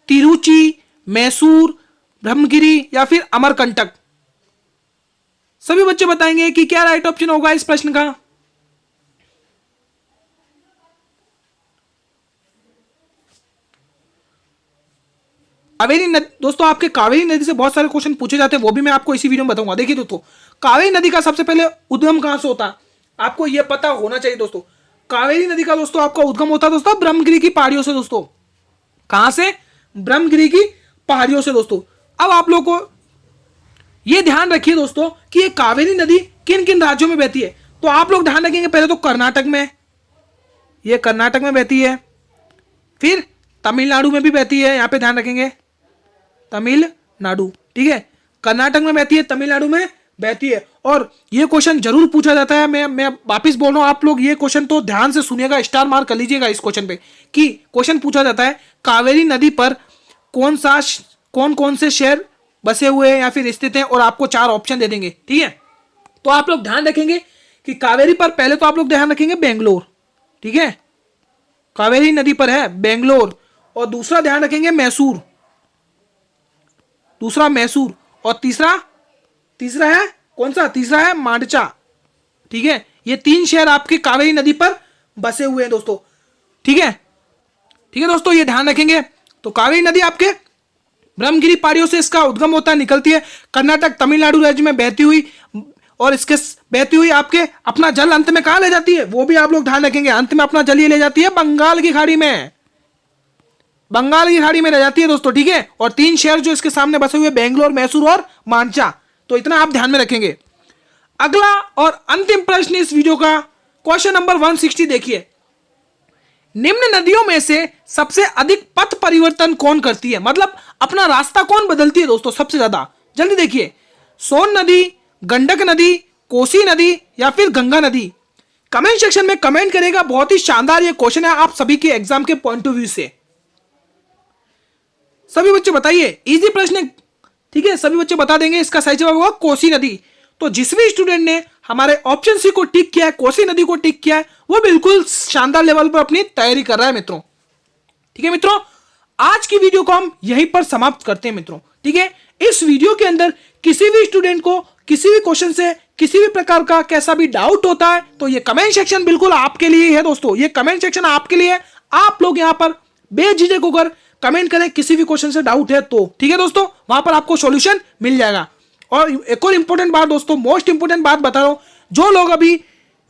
तिरुचि, मैसूर, ब्रह्मगिरी या फिर अमरकंटक? सभी बच्चे बताएंगे कि क्या राइट ऑप्शन होगा इस प्रश्न का। कावेरी नदी दोस्तों, आपके कावेरी नदी से बहुत सारे क्वेश्चन पूछे जाते हैं, वो भी मैं आपको इसी वीडियो में बताऊंगा। देखिए दोस्तों, कावेरी नदी का सबसे पहले उद्गम कहां से होता है आपको यह पता होना चाहिए दोस्तों। कावेरी नदी का दोस्तों आपका उद्गम होता है दोस्तों ब्रह्मगिरी की पहाड़ियों से दोस्तों। कहां से? ब्रह्मगिरी की पहाड़ियों से दोस्तों। अब आप लोग को यह ध्यान रखिए दोस्तों कि ये कावेरी नदी किन किन राज्यों में बहती है। तो आप लोग ध्यान रखेंगे, पहले तो कर्नाटक में, ये कर्नाटक में बहती है, फिर तमिलनाडु में भी बहती है, यहां पे ध्यान रखेंगे, तमिलनाडु, ठीक है, कर्नाटक में बहती है, तमिलनाडु में बहती है। और ये क्वेश्चन जरूर पूछा जाता है, मैं वापिस बोल रहा हूं, आप लोग ये क्वेश्चन तो ध्यान से सुनिएगा, स्टार मार्क कर लीजिएगा इस क्वेश्चन पे, कि क्वेश्चन पूछा जाता है कावेरी नदी पर कौन कौन से शहर बसे हुए हैं या फिर स्थित हैं, और आपको 4 ऑप्शन दे देंगे, ठीक है। तो आप लोग ध्यान रखेंगे कि कावेरी पर पहले तो आप लोग ध्यान रखेंगे बेंगलोर, ठीक है, कावेरी नदी पर है बेंगलोर, और दूसरा ध्यान रखेंगे मैसूर, दूसरा मैसूर, और तीसरा है कौन सा, तीसरा है मांडचा, ठीक है। ये 3 शहर आपके कावेरी नदी पर बसे हुए हैं दोस्तों, ठीक है, ठीक है दोस्तों, ये ध्यान रखेंगे। तो कावेरी नदी आपके ब्रह्मगिरी पहाड़ियों से इसका उद्गम होता है, निकलती है कर्नाटक तमिलनाडु राज्य में बहती हुई, और इसके बहती हुई आपके अपना जल अंत में कहां ले जाती है, वो भी आप लोग ध्यान रखेंगे, अंत में अपना जल ये ले जाती है बंगाल की खाड़ी में, बंगाल की खाड़ी में रह जाती है दोस्तों, ठीक है। और 3 शहर जो इसके सामने बसे हुए बेंगलोर, मैसूर और मांडचा, तो इतना आप ध्यान में रखेंगे। अगला और अंतिम प्रश्न इस वीडियो का, क्वेश्चन नंबर 160 देखिए, निम्न नदियों में से सबसे अधिक पथ परिवर्तन कौन करती है, मतलब अपना रास्ता कौन बदलती है दोस्तों सबसे ज्यादा, जल्दी देखिए, सोन नदी, गंडक नदी, कोसी नदी या फिर गंगा नदी। कमेंट सेक्शन में कमेंट करेगा, बहुत ही शानदार ये क्वेश्चन है आप सभी के एग्जाम के पॉइंट ऑफ व्यू से। सभी बच्चे बताइए, इजी प्रश्न है, ठीक है, सभी बच्चे बता देंगे, इसका सही जवाब होगा कोसी नदी। तो जिस भी स्टूडेंट ने हमारे ऑप्शन सी को टिक किया है, कोसी नदी को टिक किया है, वो बिल्कुल शानदार लेवल पर अपनी तैयारी कर रहा है मित्रों, ठीक है मित्रों। आज की वीडियो को हम यहीं पर समाप्त करते हैं मित्रों, ठीक है। इस वीडियो के अंदर किसी भी स्टूडेंट को किसी भी क्वेश्चन से किसी भी प्रकार का कैसा भी डाउट होता है, तो ये कमेंट सेक्शन बिल्कुल आपके लिए है दोस्तों, ये कमेंट सेक्शन आपके लिए है, आप लोग यहां पर बेझिझक होकर कमेंट करें, किसी भी क्वेश्चन से डाउट है तो, ठीक है दोस्तों, वहां पर आपको सॉल्यूशन मिल जाएगा। और एक और इंपॉर्टेंट बात दोस्तों, मोस्ट इंपॉर्टेंट बात बता रहा हूं, जो लोग अभी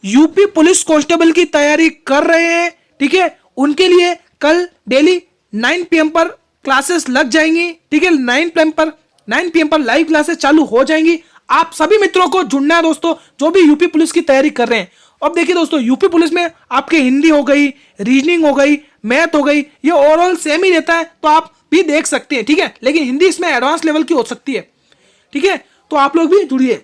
यूपी पुलिस कांस्टेबल की तैयारी कर रहे हैं, ठीक है, उनके लिए कल डेली 9 PM पर क्लासेस लग जाएंगी, ठीक है, 9 PM पर लाइव क्लासेस चालू हो जाएंगी। आप सभी मित्रों को जुड़ना है दोस्तों, जो भी यूपी पुलिस की तैयारी कर रहे हैं। अब देखिए दोस्तों, यूपी पुलिस में आपके हिंदी हो गई, रीजनिंग हो गई, मैथ हो गई, ये ओवरऑल सेम ही रहता है, तो आप भी देख सकते हैं, ठीक है, लेकिन हिंदी इसमें एडवांस लेवल की हो सकती है, ठीक है, तो आप लोग भी जुड़िए।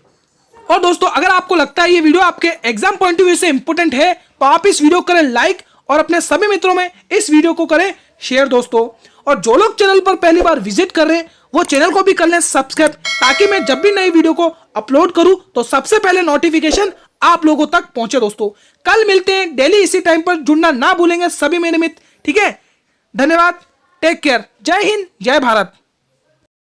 और दोस्तों, अगर आपको लगता है ये वीडियो आपके एग्जाम पॉइंट ऑफ व्यू से इंपॉर्टेंट है, तो आप इस वीडियो को करें लाइक, और अपने सभी मित्रों में इस वीडियो को करें शेयर दोस्तों। और जो लोग चैनल पर पहली बार विजिट कर रहे हैं, वो चैनल को भी कर लें सब्सक्राइब, ताकि मैं जब भी नई वीडियो को अपलोड करूं तो सबसे पहले नोटिफिकेशन आप लोगों तक पहुंचे दोस्तों। कल मिलते हैं डेली इसी टाइम पर, जुड़ना ना भूलेंगे सभी मेरे मित्र, ठीक है। धन्यवाद, टेक केयर, जय हिंद, जय भारत।